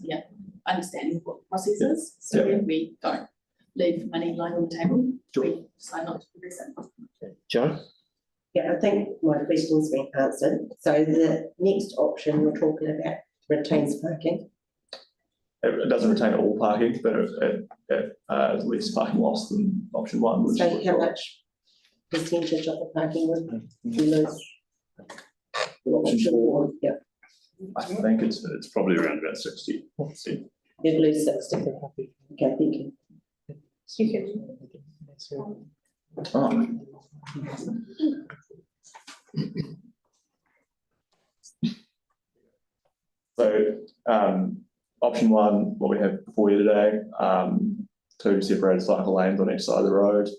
understanding what the process is. So when we don't leave money lying on the table, we decide not to progress it. Joe? Yeah, I think my question's been answered. So the next option we're talking about retains parking. it doesn't retain all parking, but it has less parking loss than option 1. Which So how much percentage of the parking would you lose? Option 4. Yeah. I think it's probably around about 60%. You'd lose 60. Okay, thank you. You can. So option 1, what we have before you today, 2 separated cycle lanes on each side of the road.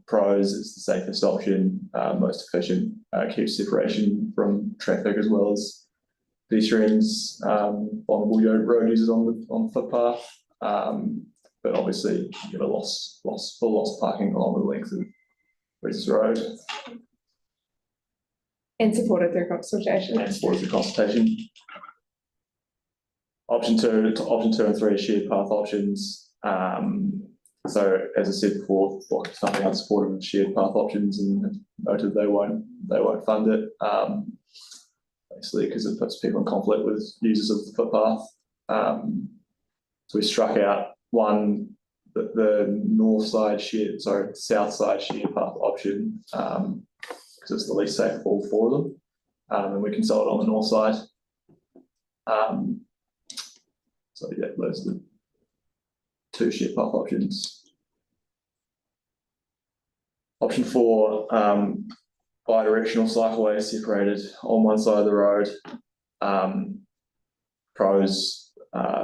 Pros, it's the safest option, most efficient, keeps separation from traffic as well as pedestrians, vulnerable road users on the footpath. But obviously you get a full loss parking along the length of Regis Road. And supported through consultation. And supported through consultation. Option 2 and 3 are shared path options. So as I said before, something unsupported of shared path options, and noted they won't fund it. Basically because it puts people in conflict with users of the footpath. So we struck out the south side shared path option, because it's the least safe of all 4 of them. And we consulted on the north side. So yeah, those are the 2 shared path options. Option 4, bi-directional cycleways separated on one side of the road. Pros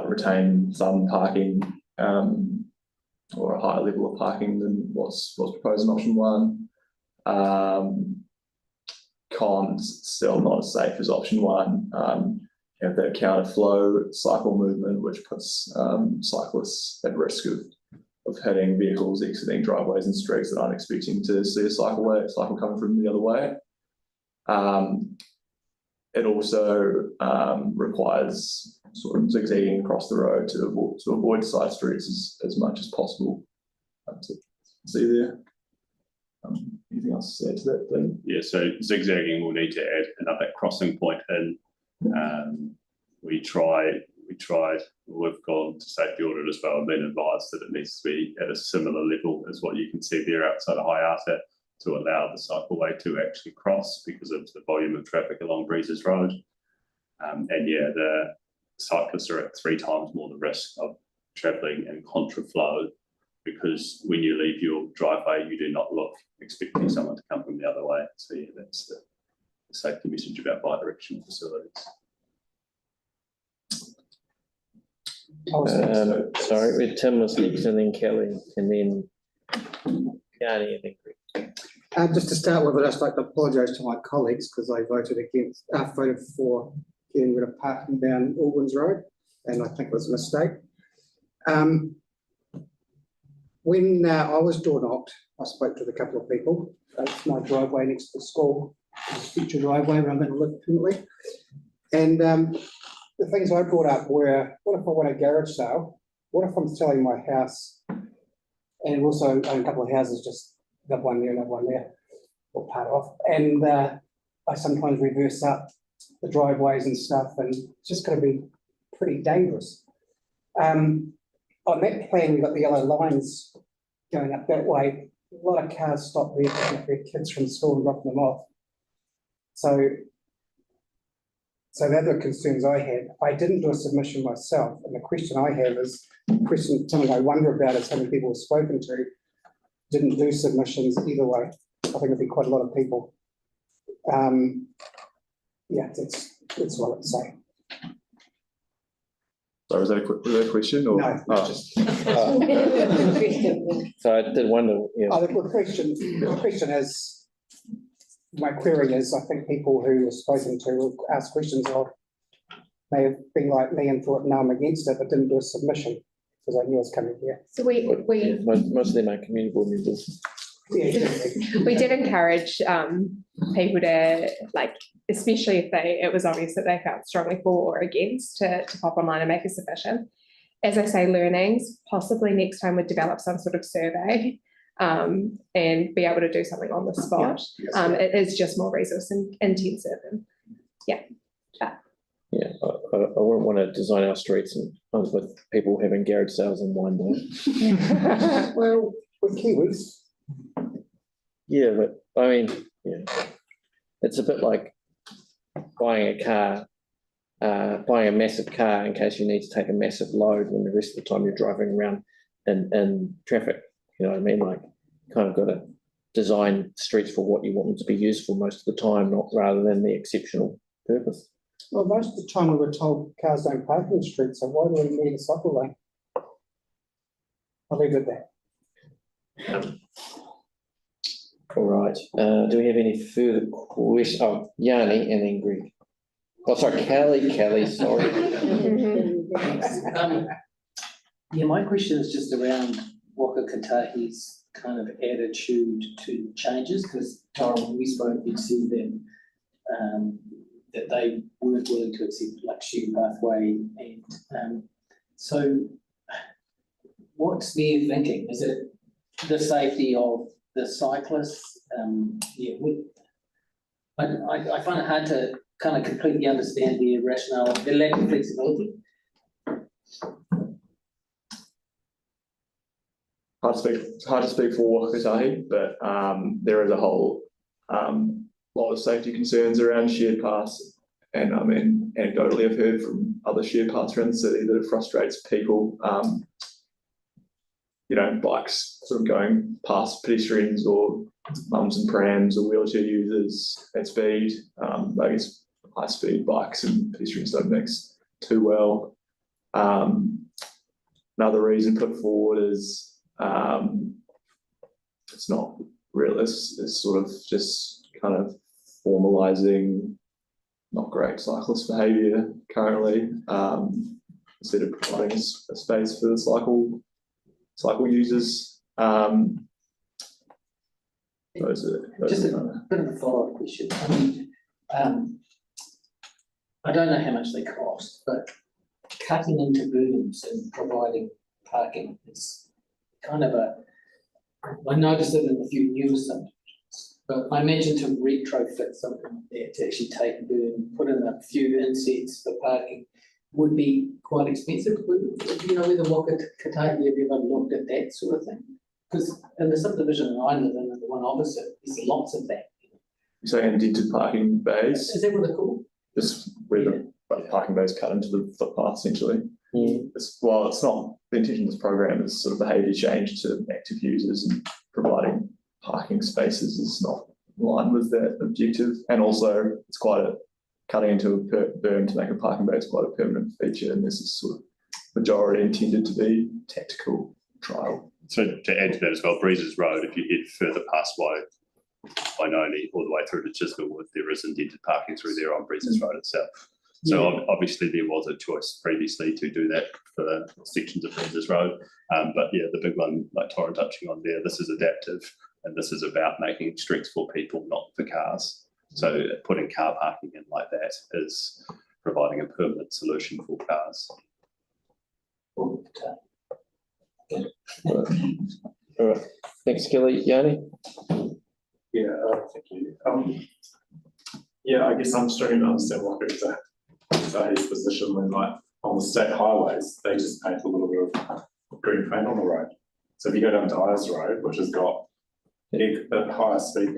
retain some parking, or a higher level of parking than what's proposed in option 1. Cons, still not as safe as option 1. You have that counter flow cycle movement, which puts cyclists at risk of hitting vehicles exiting driveways and streets that aren't expecting to see a cycle coming from the other way. It also requires sort of zigzagging across the road to avoid side streets as much as possible. To see there. Anything else to add to that, Ben? Yeah, so zigzagging will need to add another crossing point in. We've gone to safety audit as well and been advised that it needs to be at a similar level as what you can see there outside of Hayata to allow the cycleway to actually cross because of the volume of traffic along Breezes Road. And yeah, the cyclists are at 3 times more the risk of travelling in contraflow, because when you leave your driveway, you do not look expecting someone to come from the other way. So yeah, that's the safety message about bi-directional facilities. Sorry, Tim was next, and then Kelly, and then Yanni, and then Greg. Just to start with, I'd just like to apologise to my colleagues because I voted for getting rid of parking down Albans Road, and I think it was a mistake. When I was door knocked, I spoke to a couple of people. It's my driveway next to the school, future driveway where I'm going to live permanently. And the things I brought up were, what if I want a garage sale? What if I'm selling my house and also own a couple of houses, just another one there, or part of. And I sometimes reverse up the driveways and stuff, and it's just going to be pretty dangerous. On that plan, we've got the yellow lines going up that way. A lot of cars stop there to get their kids from school and drop them off. So the other concerns I had, I didn't do a submission myself, and the question I have is, something I wonder about is how many people have spoken to. didn't do submissions either way. I think it'd be quite a lot of people. Yeah, that's what I'd say. So was that a question or? No, it's Oh. just. So I did wonder, yeah. Oh, the question is, my query is, I think people who were spoken to asked questions of may have been like me and thought, no, I'm against it, but didn't do a submission because I knew I was coming here. So we Most of them are community board members. we did encourage people to, like, especially if it was obvious that they felt strongly for or against, to pop online and make a submission. As I say, learnings, possibly next time we'd develop some sort of survey and be able to do something on the spot. It is just more resource intensive and yeah. Yeah, I wouldn't want to design our streets and with people having garage sales and wine there. Well, with Kiwis. Yeah, but I mean, yeah, it's a bit like buying a car, buying a massive car in case you need to take a massive load when the rest of the time you're driving around in traffic. You know what I mean? Like, kind of got to design streets for what you want them to be used for most of the time, not rather than the exceptional purpose. Well, most of the time we were told cars don't park in the street, so why do we need a cycle lane? I'll leave it there. All right, do we have any further questions? Oh, Yanni and then Greg. Oh, sorry, Kelly, sorry. Yeah, my question is just around Waka Kotahi's kind of attitude to changes, because Tara, when we spoke, you said that they weren't willing to accept like shared pathway, and so what's their thinking? Is it the safety of the cyclists? I find it hard to kind of completely understand their rationale, their lack of flexibility. Hard to speak for Waitai, but there is a whole lot of safety concerns around shared paths, and I mean, anecdotally, I've heard from other shared paths around the city that it frustrates people. You know, bikes sort of going past pedestrians or mums and prams or wheelchair users at speed. I guess high-speed bikes and pedestrians don't mix too well. Another reason put forward is it's not real. It's sort of just kind of formalising not great cyclist behaviour currently, instead of providing a space for the cycle users. Just a bit of a follow-up question. I mean, I don't know how much they cost, but cutting into booms and providing parking is kind of I noticed it in a few newer subdivisions, but I imagine to retrofit something like that, to actually take a boom, put in a few insets for parking, would be quite expensive. Do you know whether Waka Kotahi have ever looked at that sort of thing? Because in the subdivision I live in, and the one opposite, there's lots of that. You say indented parking bays? Is that what they're called? Just where the parking bays cut into the footpath essentially. It's not, the intention of this program is sort of behaviour change to active users, and providing parking spaces is not in line with that objective. And also it's quite cutting into a berm to make a parking bay is quite a permanent feature, and this is sort of majority intended to be tactical trial. So to add to that as well, Breezes Road, if you head further past Wainoni all the way through to Chismelwood, there is indented parking through there on Breezes Road itself. So obviously there was a choice previously to do that for sections of Breezes Road. But yeah, the big one, like Torrin touching on there, this is adaptive, and this is about making streets for people, not for cars. So putting car parking in like that is providing a permanent solution for cars. All right, thanks, Kelly. Yanni? Yeah, thank you. Yeah, I guess I'm struggling to understand what his position when, like, on the state highways, they just paint a little bit of green paint on the road. So if you go down to Ayers Road, which has got at higher speed.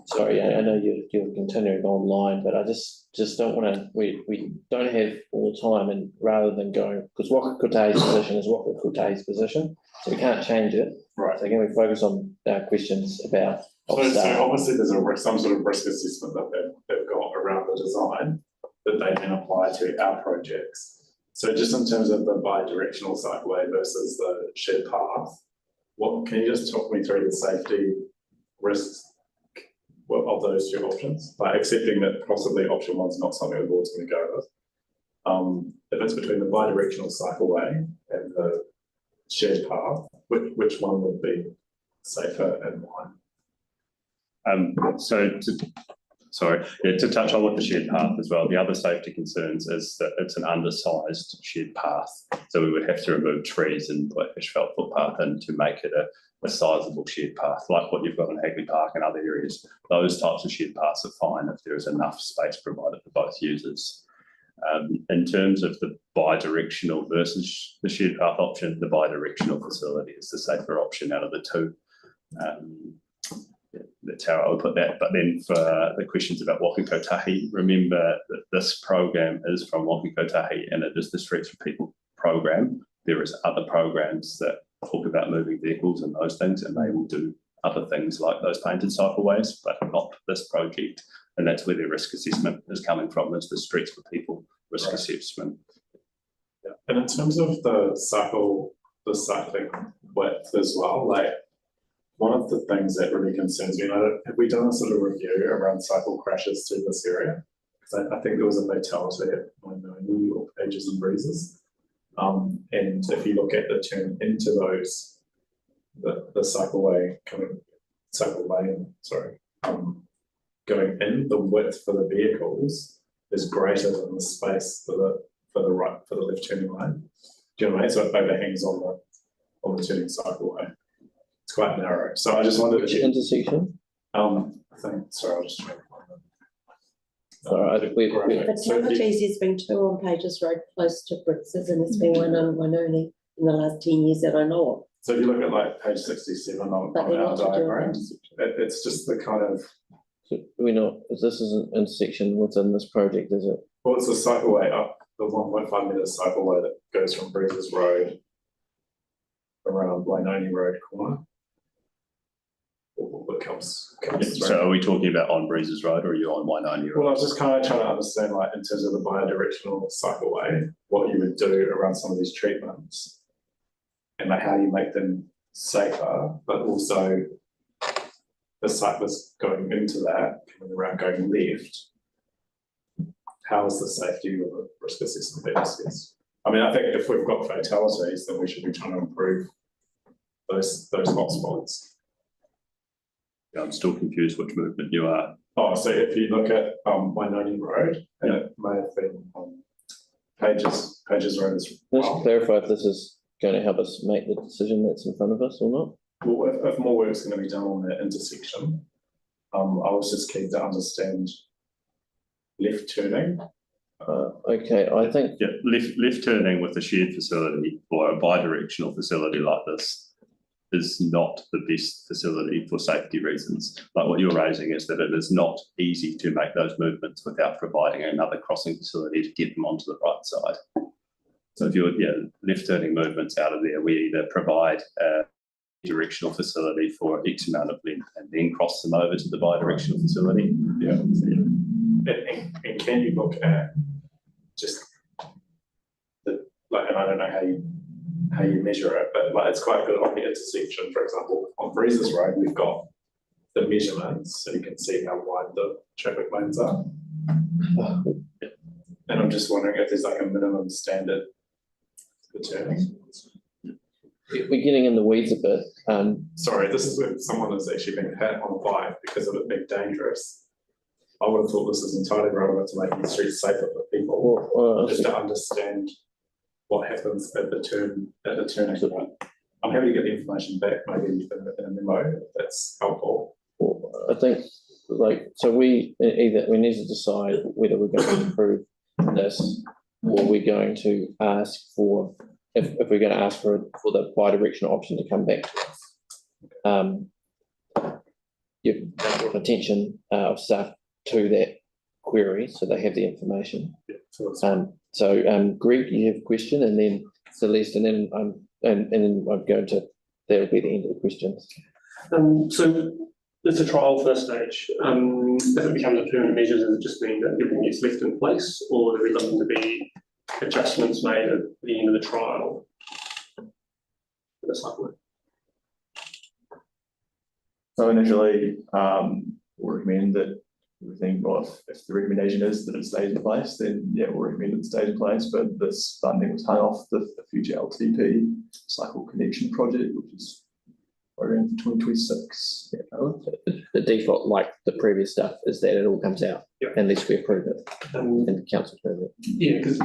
Sorry, I know you're continuing online, but I just don't wanna, we don't have all the time, and rather than going, because Waka Kotai's position is Waka Kotai's position, so we can't change it. Right. So can we focus on questions about. So obviously there's some sort of risk assessment that they've got around the design that they can apply to our projects. So just in terms of the bi-directional cycleway versus the shared path, can you just talk me through the safety risks of those two options? Like accepting that possibly option one's not something the board's going to go with. If it's between the bi-directional cycleway and the shared path, which one would be safer and why? To touch on with the shared path as well, the other safety concerns is that it's an undersized shared path. So we would have to remove trees and put asphalt footpath in to make it a sizable shared path, like what you've got in Hagley Park and other areas. Those types of shared paths are fine if there is enough space provided for both users. In terms of the bi-directional versus the shared path option, the bi-directional facility is the safer option out of the two. That's how I would put that. But then for the questions about Waka Kotahi, remember that this program is from Waka Kotahi and it is the Streets for People program. There is other programs that talk about moving vehicles and those things, and they will do other things like those painted cycleways, but not this project. And that's where the risk assessment is coming from, is the Streets for People risk assessment. Yeah. And in terms of the cycling width as well, like one of the things that really concerns me, have we done a sort of review around cycle crashes through this area? Because I think there was a fatality at Wainoni or Pages and Breezes. And if you look at the turn into those, the cycleway going in, the width for the vehicles is greater than the space for the left turning lane. Do you know what I mean? So it overhangs on the turning cycleway. It's quite narrow. So I just wondered which intersection? I think, sorry, I'll just try to find it. Fatalities, there's been 2 on Pages Road close to Britzes, and there's been one on Wainoni in the last 10 years that I know of. So if you look at like page 67 on our diagram, it's just the kind of. So this is an intersection within this project, is it? Well, it's the cycleway up, the 1.5 metre cycleway that goes from Breezes Road around Wainoni Road corner. What comes So are we talking about on Breezes Road or are you on Wainoni Road? Well, I was just kind of trying to understand, like, in terms of the bi-directional cycleway, what you would do around some of these treatments and like how you make them safer, but also the cyclists going into that, coming around, going left. How is the safety or the risk assessment being assessed? I mean, I think if we've got fatalities, then we should be trying to improve those hotspots. Yeah, I'm still confused which movement you are. Oh, so if you look at Wainoni Road, and it may have been Pages Road as well. Let's clarify if this is going to help us make the decision that's in front of us or not. Well, if more work is going to be done on that intersection, I was just keen to understand left turning. Okay, I think left turning with a shared facility or a bi-directional facility like this is not the best facility for safety reasons. Like what you're raising is that it is not easy to make those movements without providing another crossing facility to get them onto the right side. So if you're left turning movements out of there, we either provide a directional facility for X amount of length and then cross them over to the bi-directional facility. Yeah. And can you look at just the, like, and I don't know how you measure it, but like it's quite good on the intersection. For example, on Breezes Road, we've got the measurements, so you can see how wide the traffic lanes are. And I'm just wondering if there's like a minimum standard for turning. We're getting in the weeds a bit. Sorry, this is where someone has actually been hit on a bike because of it being dangerous. I would have thought this is entirely relevant to making the streets safer for people, just to understand what happens at the turning point. I'm happy to get the information back, maybe in a memo, if that's helpful. I think, we need to decide whether we're going to approve this or we're going to ask for, if we're going to ask for the bi-directional option to come back to us. you've brought attention of staff to that query, so they have the information. Greg, you have a question, and then Celeste, and then then I'm going to, that'll be the end of the questions. So it's a trial first stage. If it becomes a permanent measure, does it just mean that everything gets left in place, or are we looking to be adjustments made at the end of the trial? So initially, we'll recommend that everything, well, if the recommendation is that it stays in place, then yeah, we'll recommend it stays in place, but this funding was hung off the future LTP cycle connection project, which is around 2026. The default, like the previous stuff, is that it all comes out unless we approve it and the council approve it. Yeah, because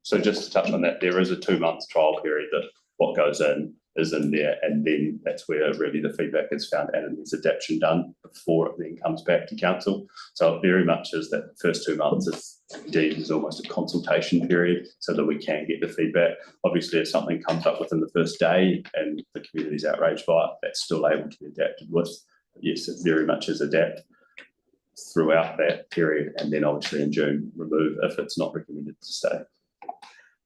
so just to touch on that, there is a 2-month trial period that what goes in is in there, and then that's where really the feedback is found and there's adaptation done before it then comes back to council. So it very much is that the first 2 months is deemed as almost a consultation period so that we can get the feedback. Obviously, if something comes up within the first day and the community's outraged by it, that's still able to be adapted with. But yes, it very much is adapt throughout that period, and then obviously in June remove if it's not recommended to stay.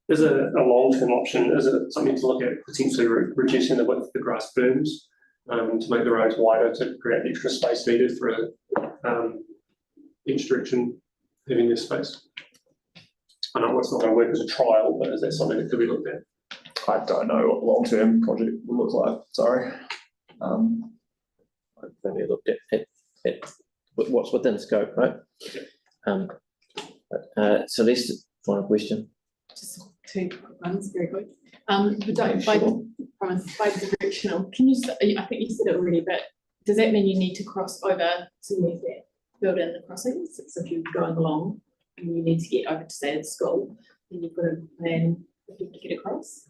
Is it a long-term option? Is it something to look at potentially reducing the width of the grass berms to make the roads wider to create the extra space needed for each direction having this space? I know it's not going to work as a trial, but is that something that could be looked at? I don't know what the long-term project will look like. Sorry. I've only looked at what's within scope, right? Celeste, final question. Just 2 quick ones, very quick. Bi-directional, can you, I think you said it already, but does that mean you need to cross over to where that build in the crossings? So if you're going along and you need to get over to say the school, then you've got to plan if you have to get across?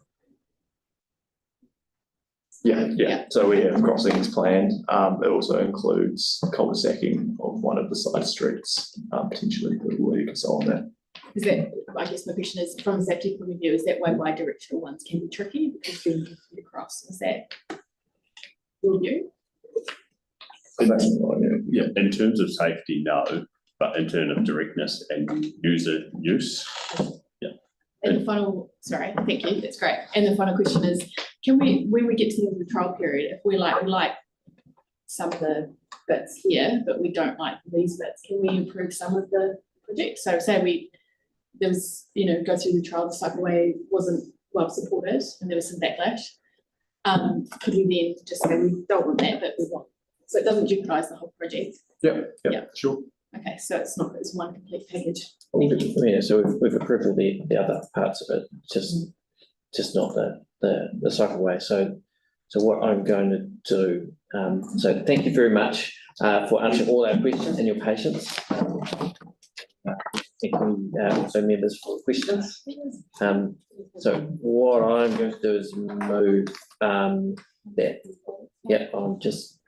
Yeah. So we have crossings planned. It also includes cul-de-sacking of one of the side streets, potentially that will work on that. Is that, I guess my question is, from a safety point of view, is that why bi-directional ones can be tricky because you can get across? Is that your view? Yeah, in terms of safety, no, but in terms of directness and user use, yeah. And the final, sorry, thank you, that's great. And the final question is, can we, when we get to the end of the trial period, if we like some of the bits here, but we don't like these bits, can we improve some of the project? So say there was, go through the trial, the cycleway wasn't well supported and there was some backlash. Could we then just say we don't want that, but we want, so it doesn't jeopardise the whole project? Yeah, sure. Okay, so it's one complete package. Yeah, so we've approved all the other parts of it, just not the cycleway. So what I'm going to do, so thank you very much for answering all our questions and your patience. Thank you also members for questions. So what I'm going to do is move that. Yeah, I'm just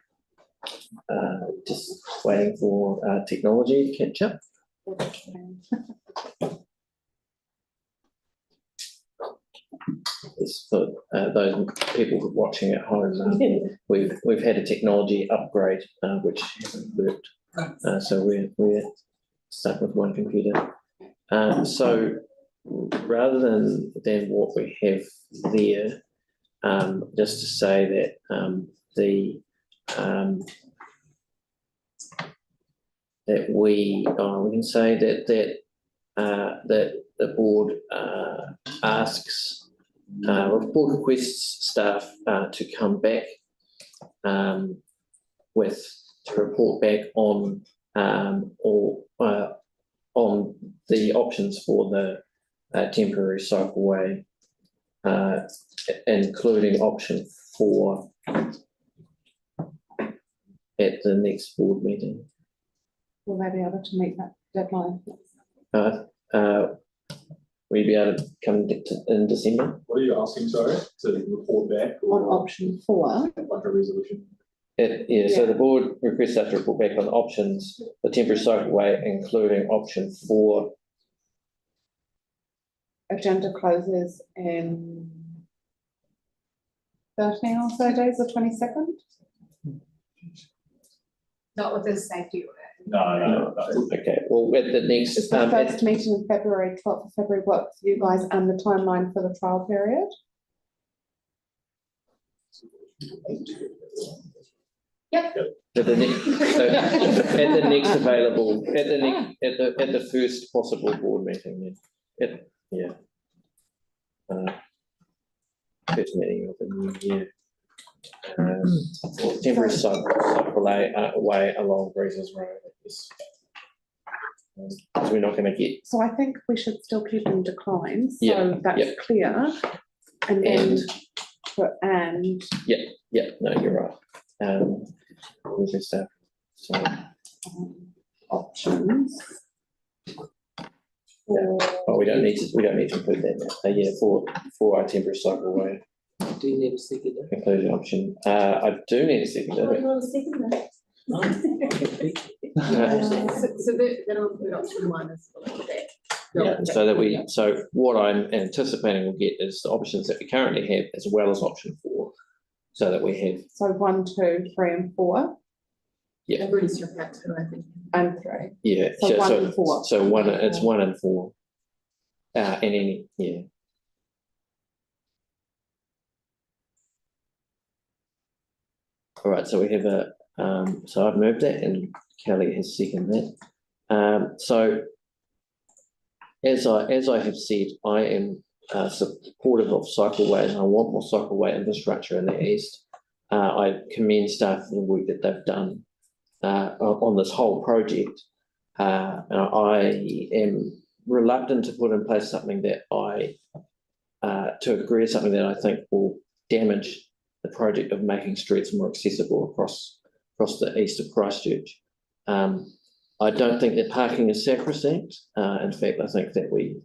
waiting for technology to catch up. For those people watching at home, we've had a technology upgrade which hasn't worked, so we're stuck with one computer. So rather than what we have there, just to say that that we can say that the board asks, the board requests staff to come back to report back on the options for the temporary cycleway, including option 4 at the next board meeting. Will they be able to meet that deadline? Will you be able to come in December? What are you asking, sorry, to report back? On option 4. Like a resolution? So the board requests us to report back on the options, the temporary cycleway, including option 4. Agenda closes in 13 or so days, the 22nd. Not with the safety order. No. Okay, well, at the next, Is the first meeting in February, 12th of February, work for you guys and the timeline for the trial period? Yep. at the next, so at the next available, at the first possible board meeting, then. Yeah. First meeting of the new year. Temporary cycle away along Breezes Road, I guess. Because we're not going to get. So I think we should still keep in decline, so Yeah, that's yeah. clear. And then, Yeah, no, you're right. With this stuff, so. Options. But we don't need to include that now. Yeah, for our temporary cycle away. Do you need a second? Inclusion option. I do need a second. What do you want to second that? So that'll include option one as well as that. Yeah, so what I'm anticipating we'll get is the options that we currently have as well as option 4. So that we have. So 1, 2, 3 and 4. Yeah. I've already struck that too, I think. And 3. Yeah. So 1 and 4. So it's 1 and 4. And any, yeah. All right, so we have so I've moved it and Kelly has seconded that. So as I have said, I am supportive of cycleways and I want more cycleway infrastructure in the east. I commend staff for the work that they've done on this whole project. And I am reluctant to put in place something that to agree to something that I think will damage the project of making streets more accessible across the east of Christchurch. I don't think that parking is sacrosanct. In fact, I think that we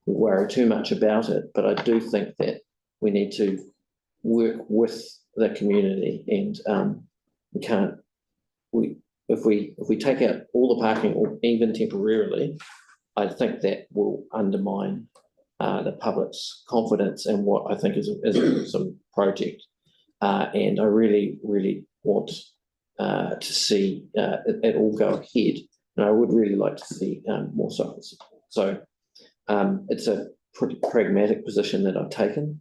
worry too much about it, but I do think that we need to work with the community and if we take out all the parking or even temporarily, I think that will undermine the public's confidence in what I think is some project. And I really, really want to see it all go ahead. And I would really like to see more cycles. So it's a pretty pragmatic position that I've taken.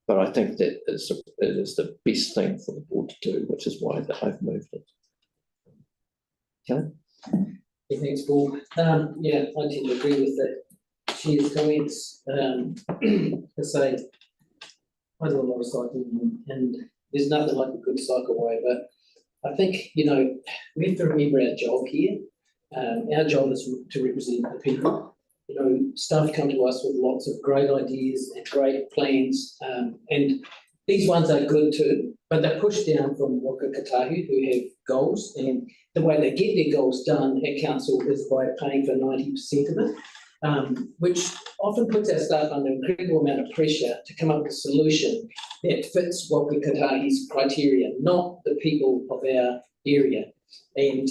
But I think that it is the best thing for the board to do, which is why I've moved it. Kelly? Yeah, thanks, Paul. Yeah, I tend to agree with that. Chair's comments. I say, I do a lot of cycling and there's nothing like a good cycleway, but I think, we have to remember our job here. Our job is to represent the people. Staff come to us with lots of great ideas and great plans, and these ones are good too, but they're pushed down from Waka Kotahi who have goals, and the way they get their goals done at council is by paying for 90% of it, which often puts our staff under an incredible amount of pressure to come up with a solution that fits Waka Kotahi's criteria, not the people of our area. And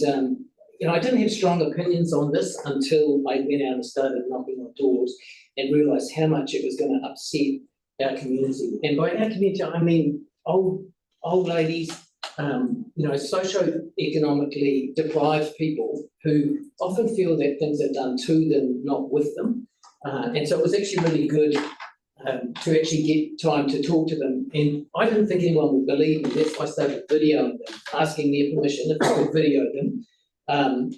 I didn't have strong opinions on this until I went out and started knocking on doors and realised how much it was going to upset our community. And by our community, I mean old ladies, socio-economically deprived people who often feel that things are done to them, not with them. And so it was actually really good to actually get time to talk to them. And I didn't think anyone would believe me. That's why I started videoing them, asking their permission if I could video them.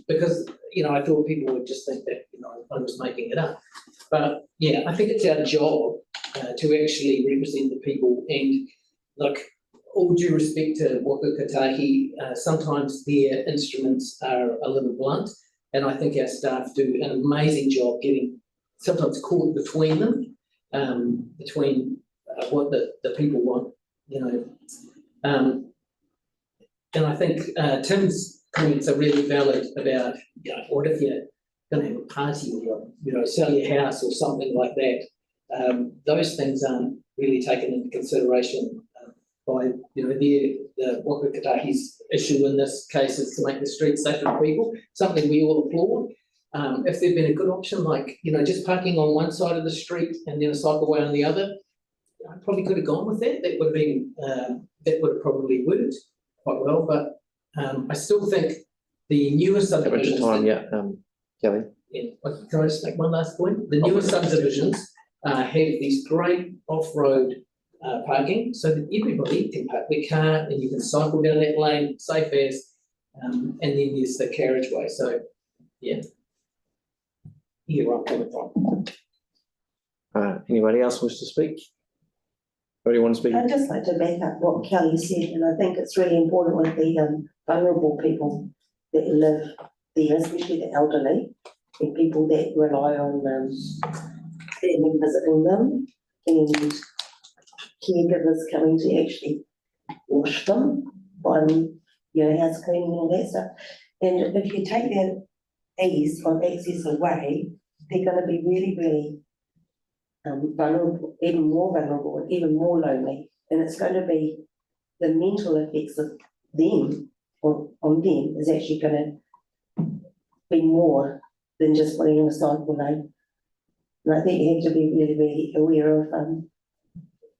Because I thought people would just think that I was making it up. But yeah, I think it's our job to actually represent the people. And look, all due respect to Waka Kotahi, sometimes their instruments are a little blunt, and I think our staff do an amazing job getting sometimes caught between them, between what the people want, and I think Tim's comments are really valid about, what if you're going to have a party or sell your house or something like that. Those things aren't really taken into consideration by the Waka Kotahi's issue in this case is to make the streets safer for people, something we all applaud. If there'd been a good option like just parking on one side of the street and then a cycleway on the other, I probably could have gone with that. That would have been that would have probably worked. quite well, but I still think the newer subdivisions. Kelly. Yeah, can I just make one last point? The newer subdivisions have these great off-road parking, so that everybody can park their car and you can cycle down that lane, safe as, and then there's the carriageway, so, yeah. You're right, coming from. Anybody else wish to speak? Anybody want to speak? I'd just like to back up what Kelly said, and I think it's really important with the vulnerable people that live there, especially the elderly, and people that rely on family visiting them, and caregivers coming to actually wash them, buy them, house cleaning and all that stuff. And if you take that ease of access away, they're going to be really, really vulnerable, even more vulnerable, and even more lonely. And it's going to be the mental effects of them, or on them, is actually going to be more than just putting in a cycle lane. And I think you have to be really, really aware of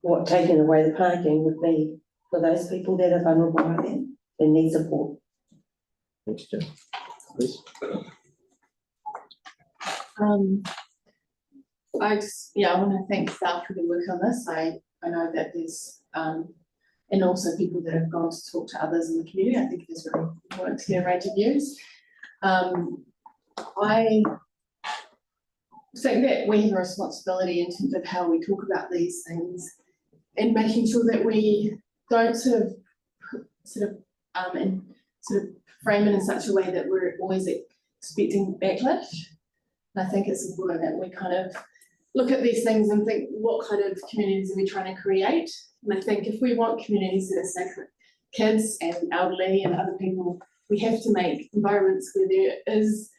what taking away the parking would be for those people that are vulnerable out there and need support. Thanks, Jim. Please. I want to thank staff for the work on this. I know that there's, and also people that have gone to talk to others in the community. I think it is really important to get a range of views. I think that we have a responsibility in terms of how we talk about these things and making sure that we don't sort of frame it in such a way that we're always expecting backlash. And I think it's important that we kind of look at these things and think, what kind of communities are we trying to create? And I think if we want communities that are safe for kids and elderly and other people, we have to make environments where there is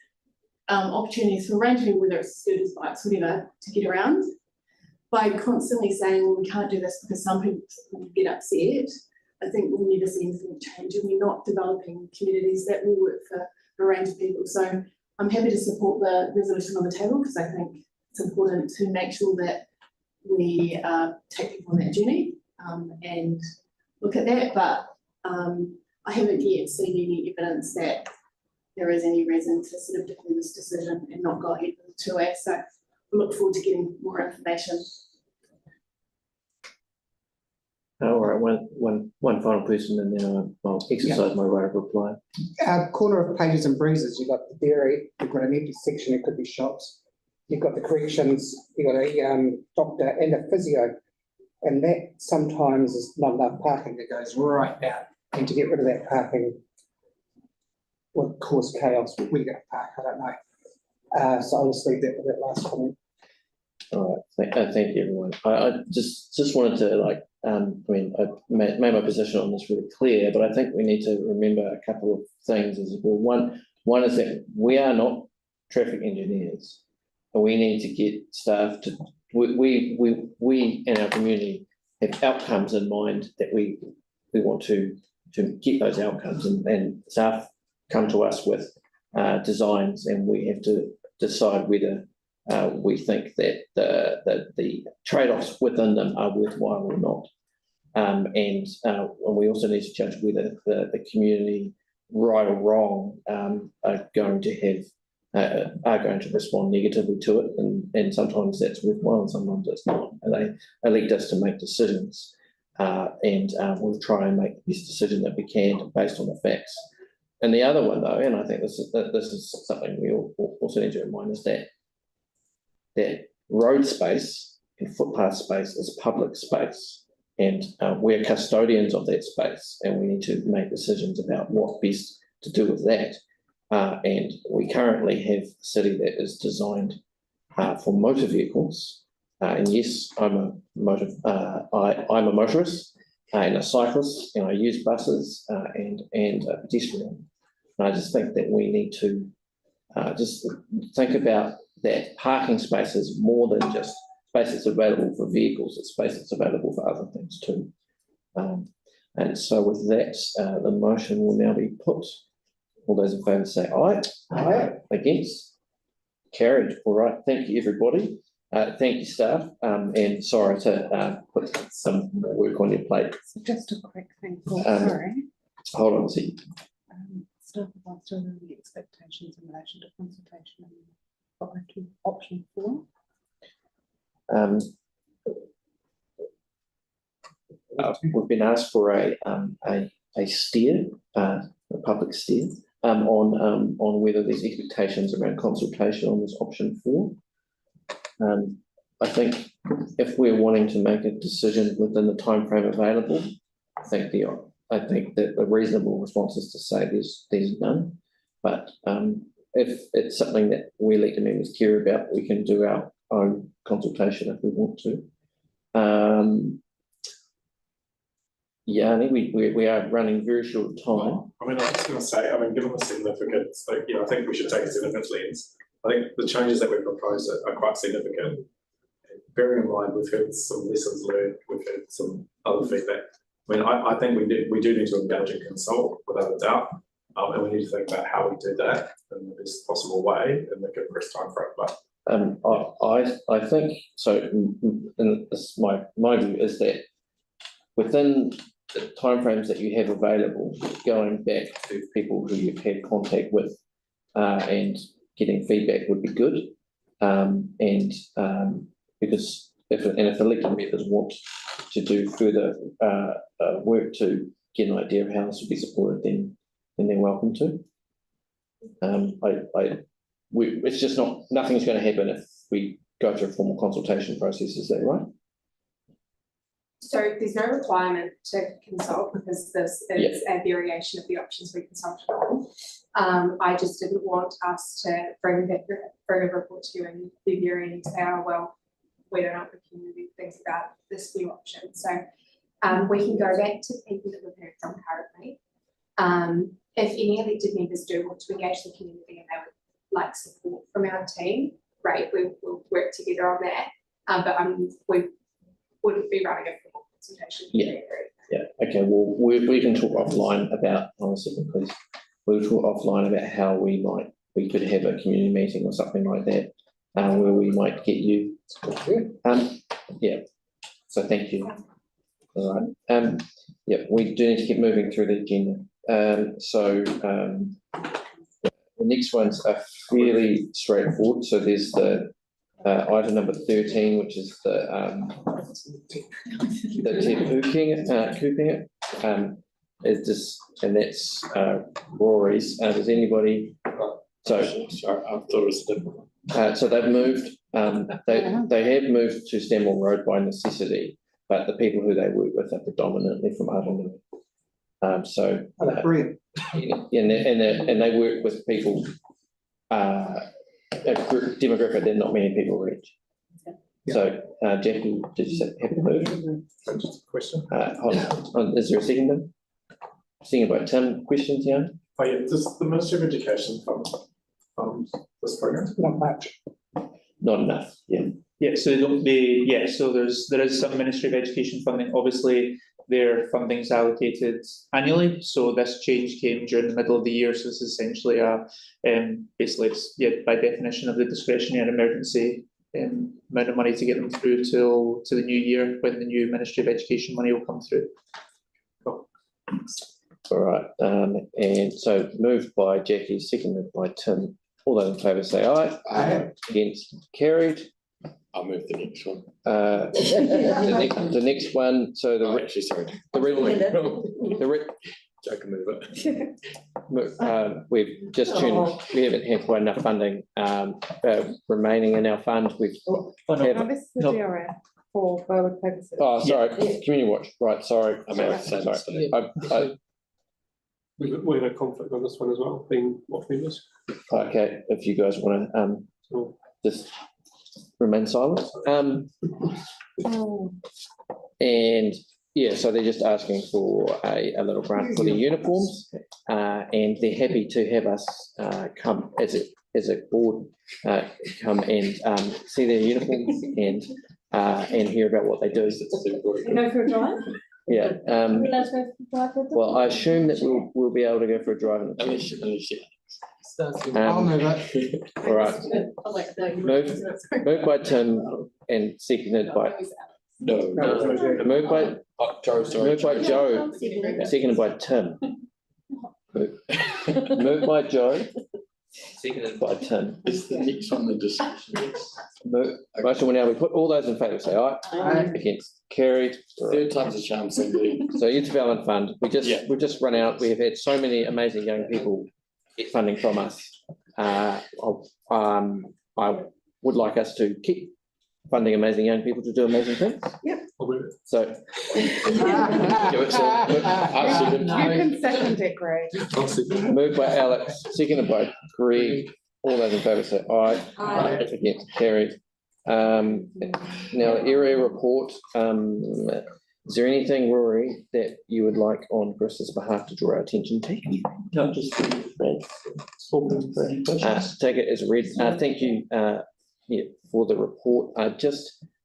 opportunities for a range of people, whether it's scooters, bikes, whatever, to get around. By constantly saying, well, we can't do this because some people get upset, I think we'll never see anything change, and we're not developing communities that will work for a range of people. So I'm happy to support the resolution on the table because I think it's important to make sure that we take people on that journey and look at that. But I haven't yet seen any evidence that there is any reason to sort of defer this decision and not go ahead with the 2A. So we look forward to getting more information. All right, one final person, and then I'll exercise my right of reply. Corner of Pages and Breezes, you've got the dairy, you've got an empty section, it could be shops. You've got the corrections, you've got a doctor and a physio. And that sometimes is not enough parking that goes right down. And to get rid of that parking would cause chaos. Where are you going to park? I don't know. So I'll just leave that with that last comment. All right, thank you, everyone. I just wanted to I made my position on this really clear, but I think we need to remember a couple of things as well. One is that we are not traffic engineers, and we need to get staff to. We in our community have outcomes in mind that we want to get those outcomes, and staff come to us with designs, and we have to decide whether we think that the trade-offs within them are worthwhile or not. And we also need to judge whether the community, right or wrong, are going to respond negatively to it, and sometimes that's worthwhile and sometimes it's not. And they elect us to make decisions, and we'll try and make the best decision that we can based on the facts. And the other one, though, and I think this is something we also need to remind, is that road space and footpath space is public space, and we're custodians of that space, and we need to make decisions about what best to do with that. And we currently have a city that is designed for motor vehicles, and yes, I'm a motorist and a cyclist, and I use buses and a pedestrian. And I just think that we need to just think about that parking space is more than just space that's available for vehicles, it's space that's available for other things too. And so with that, the motion will now be put. All those in favour say aye. Aye. Against? Carried. All right. Thank you, everybody. Thank you, staff. And sorry to put some work on your plate. So just a quick thing, Paul, sorry. Hold on a second. Staff are still having expectations in relation to consultation and option 4. We've been asked for a steer, a public steer, on whether there's expectations around consultation on this option 4. I think if we're wanting to make a decision within the timeframe available, I think that the reasonable response is to say there's none. But if it's something that we elected members care about, we can do our own consultation if we want to. Yeah, I think we are running very short time. I mean, I was going to say, given the significance, I think we should take a significant lens. I think the changes that we propose are quite significant. Bearing in mind, we've heard some lessons learned, we've heard some other feedback. I think we do need to engage and consult without a doubt, and we need to think about how we do that in the best possible way in the compressed timeframe. But I think so. And this, my view is that within the timeframes that you have available, going back to people who you've had contact with and getting feedback would be good. Because if elected members want to do further work to get an idea of how this will be supported, then they're welcome to. It's just nothing's going to happen if we go through a formal consultation process. Is that right? So there's no requirement to consult because this is a variation of the options we consulted on. I just didn't want us to bring a report to you and be very into we don't know what the community thinks about this new option. So we can go back to the people that we've heard from currently. If any elected members do want to engage the community and they would like support from our team, great, we'll work together on that. But we wouldn't be running a formal consultation. Okay, well, we can talk offline about, hold on a second, please. We'll talk offline about how we could have a community meeting or something like that, where we might get you. So thank you. All right. We do need to keep moving through the agenda. The next ones are fairly straightforward. So there's the item number 13, which is the cooping it. Is this, and that's Rory's. Does anybody? Sorry, I thought it was different. So they've moved. They have moved to Stanmore Road by necessity, but the people who they work with are predominantly from Arnold. Brilliant. And they work with people, a demographic that not many people reach. So, Jackie, did you have to move? Just a question. Hold on. Is there a second then? Second by Tim. Questions here? Does the Ministry of Education fund this program? Not much. Not enough. So there is some Ministry of Education funding. Obviously, their funding is allocated annually. So this change came during the middle of the year. So it's essentially basically it's by definition of the discretionary and emergency amount of money to get them through to the new year when the new Ministry of Education money will come through. Cool. All right. And so moved by Jackie, seconded by Tim. All those in favour say aye. Aye. Against, carried. I'll move the next one. The next one. So we've just tuned. We haven't had quite enough funding remaining in our fund. This is the DRF for Burwood purposes. Oh, sorry, Community Watch. Right, sorry. Sorry. We have a conflict on this one as well, being watch members. Okay, if you guys want to just remain silent. And so they're just asking for a little grant for the uniforms, and they're happy to have us come as a board come and see their uniforms and hear about what they do. Go for a drive? Well, I assume that we'll be able to go for a drive in the I'll move it. All right. Moved by Tim and seconded by moved by Joe, seconded by Tim. Moved by Joe, seconded by Tim. Is the next one the discussion? Motion will now be put. All those in favour say aye. Aye. Against, carried. Third time's a charm, Cindy. So Youth Development Fund, we've just run out. We have had so many amazing young people get funding from us. I would like us to keep funding amazing young people to do amazing things. Yep. So. You can second it, Greg. Moved by Alex, seconded by Greg. All those in favour say aye. Aye. Against, carried. Now, area report, is there anything, Rory, that you would like on Chris's behalf to draw our attention to? No, just read. Open for any questions. Take it as read. Thank you, for the report.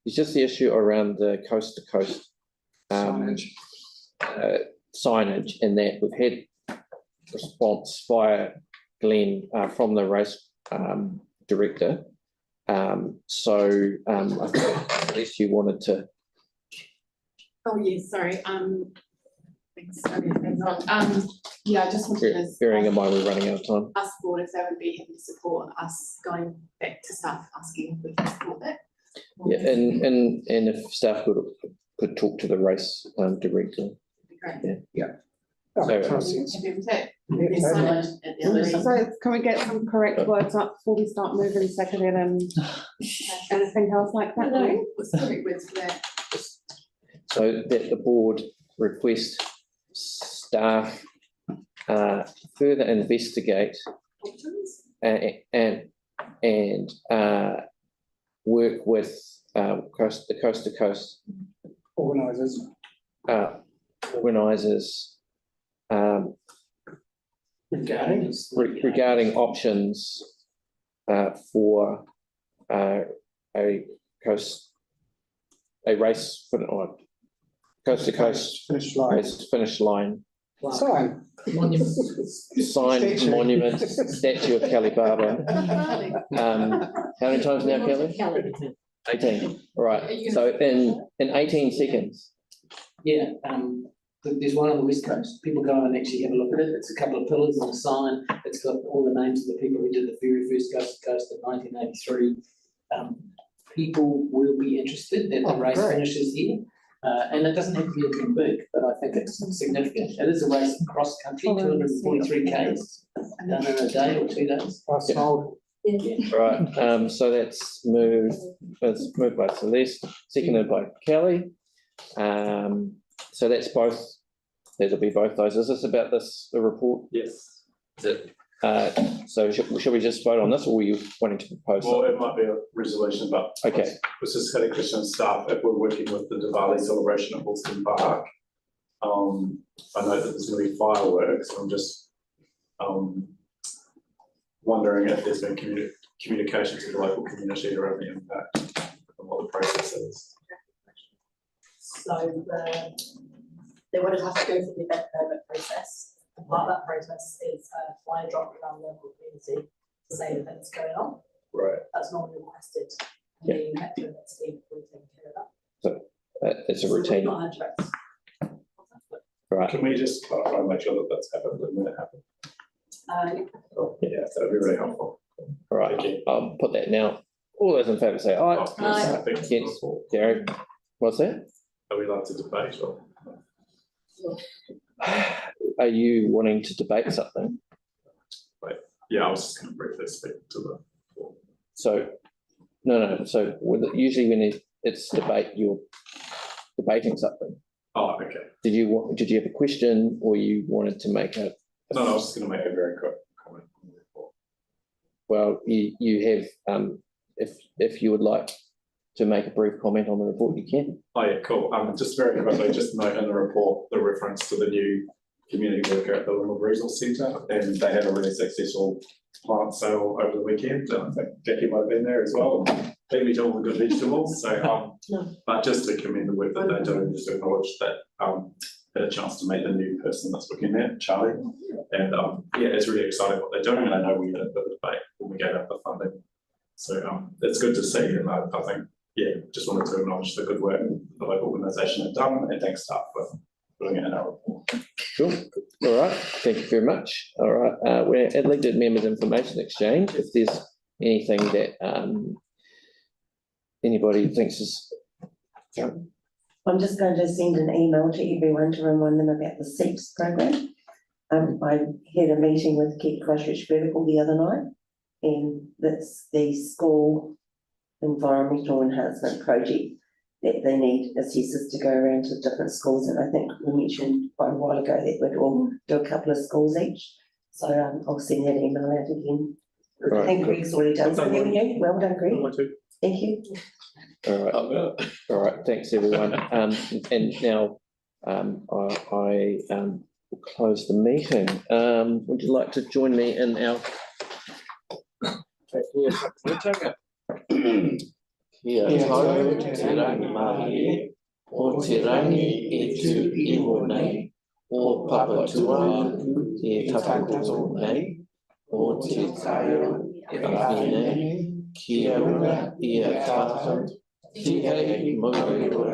It's just the issue around the coast to coast signage, and that we've had response via Glenn from the race director. So I think at least you wanted to. Oh, yes, sorry, thanks, okay, thanks on. Yeah, I just wanted to. Bearing in mind we're running out of time. Ask the board if they would be happy to support us going back to staff asking if we can support that. Yeah, and if staff could talk to the race director. Great. Yeah. That makes So, sense. Happy with that? Yeah, There's totally. signage at the other end. So can we get some correct words up before we start moving seconded and anything else like that? Louise? What's the correct words for that? so that the board request staff further investigate Options? and work with the coast to coast Organisers. organisers regarding options for a race or coast to coast Finish line. race finish line Sign. sign Statue. monument statue of Kelly Barber. How many times now, Kelly? 18. Right. So in 18 seconds. Yeah, there's one on the west coast, people go and actually have a look at it, it's a couple of pillars and a sign, it's got all the names of the people who did the very first coast to coast in 1983. People will be interested that the race great. finishes here, and it doesn't have to be anything big, but I think it's significant. It is a race across country, 243 Ks, done in a day or 2 days. Right, so that's moved by Celeste, seconded by Kelly. So that's both, that'll be both those. Is this about the report? Yes. Is it? So should we just vote on this, or were you wanting to propose? Well, it might be a resolution, but. Okay. Was just had a question of staff, if we're working with the Diwali celebration at Boston Park. I know that there's gonna be fireworks, and I'm just, wondering if there's been communication to the local community around the impact and what the process is. So they would have to go through the event permit process. And part of that process is a flyer drop around the local community to say that it's going on. Right. That's normally requested. And the impact permits team will take care of that. So it's a routine. Not addressed. Right. Can we just clarify and make sure that that's happened when it happened? Oh, yeah, that would be really helpful. All right, I'll put that now. All those in favour say aye. Aye. Against, Gary, what's that? Are we allowed to debate or? Are you wanting to debate something? Wait, yeah, I was just gonna briefly speak to the. So, no, so usually when it's debate, you're debating something. Oh, okay. Did you have a question, or you wanted to make a? No, I was just gonna make a very quick comment. Well, you have, if you would like to make a brief comment on the report, you can. Oh yeah, cool. Just very quickly, just note in the report, the reference to the new community worker at the Linwood Resource Centre, and they had a really successful plant sale over the weekend, and I think Jackie might have been there as well, and beat me to all the good vegetables, so, but just to commend the work that they're doing, just to acknowledge that, had a chance to meet the new person that's looking there, Charlie, and, yeah, it's really exciting what they're doing, and I know we had a bit of debate when we gave up the funding, so, it's good to see, and I think, yeah, just wanted to acknowledge the good work the local organisation have done, and thanks staff for putting it in our report. Sure, all right, thank you very much. All right, we're at elected members information exchange. If there's anything that anybody thinks is. I'm just going to send an email to everyone to remind them about the SEEPS program. I had a meeting with Keep Christchurch Vertical the other night, and that's the school environmental enhancement project that they need assessors to go around to different schools, and I think we mentioned quite a while ago that we'd all do a couple of schools each. So I'll send that email out again. I think Greg's already done something. Well done, Greg. Thank you. All right, thanks everyone. And now I will close the meeting. Would you like to join me in our Kia tau te rangi mahi, o te rangi e tu iho nei, o papatua e taputo nei, o te taio e ahi nei, kia ora ia tātou, ki hei maurua.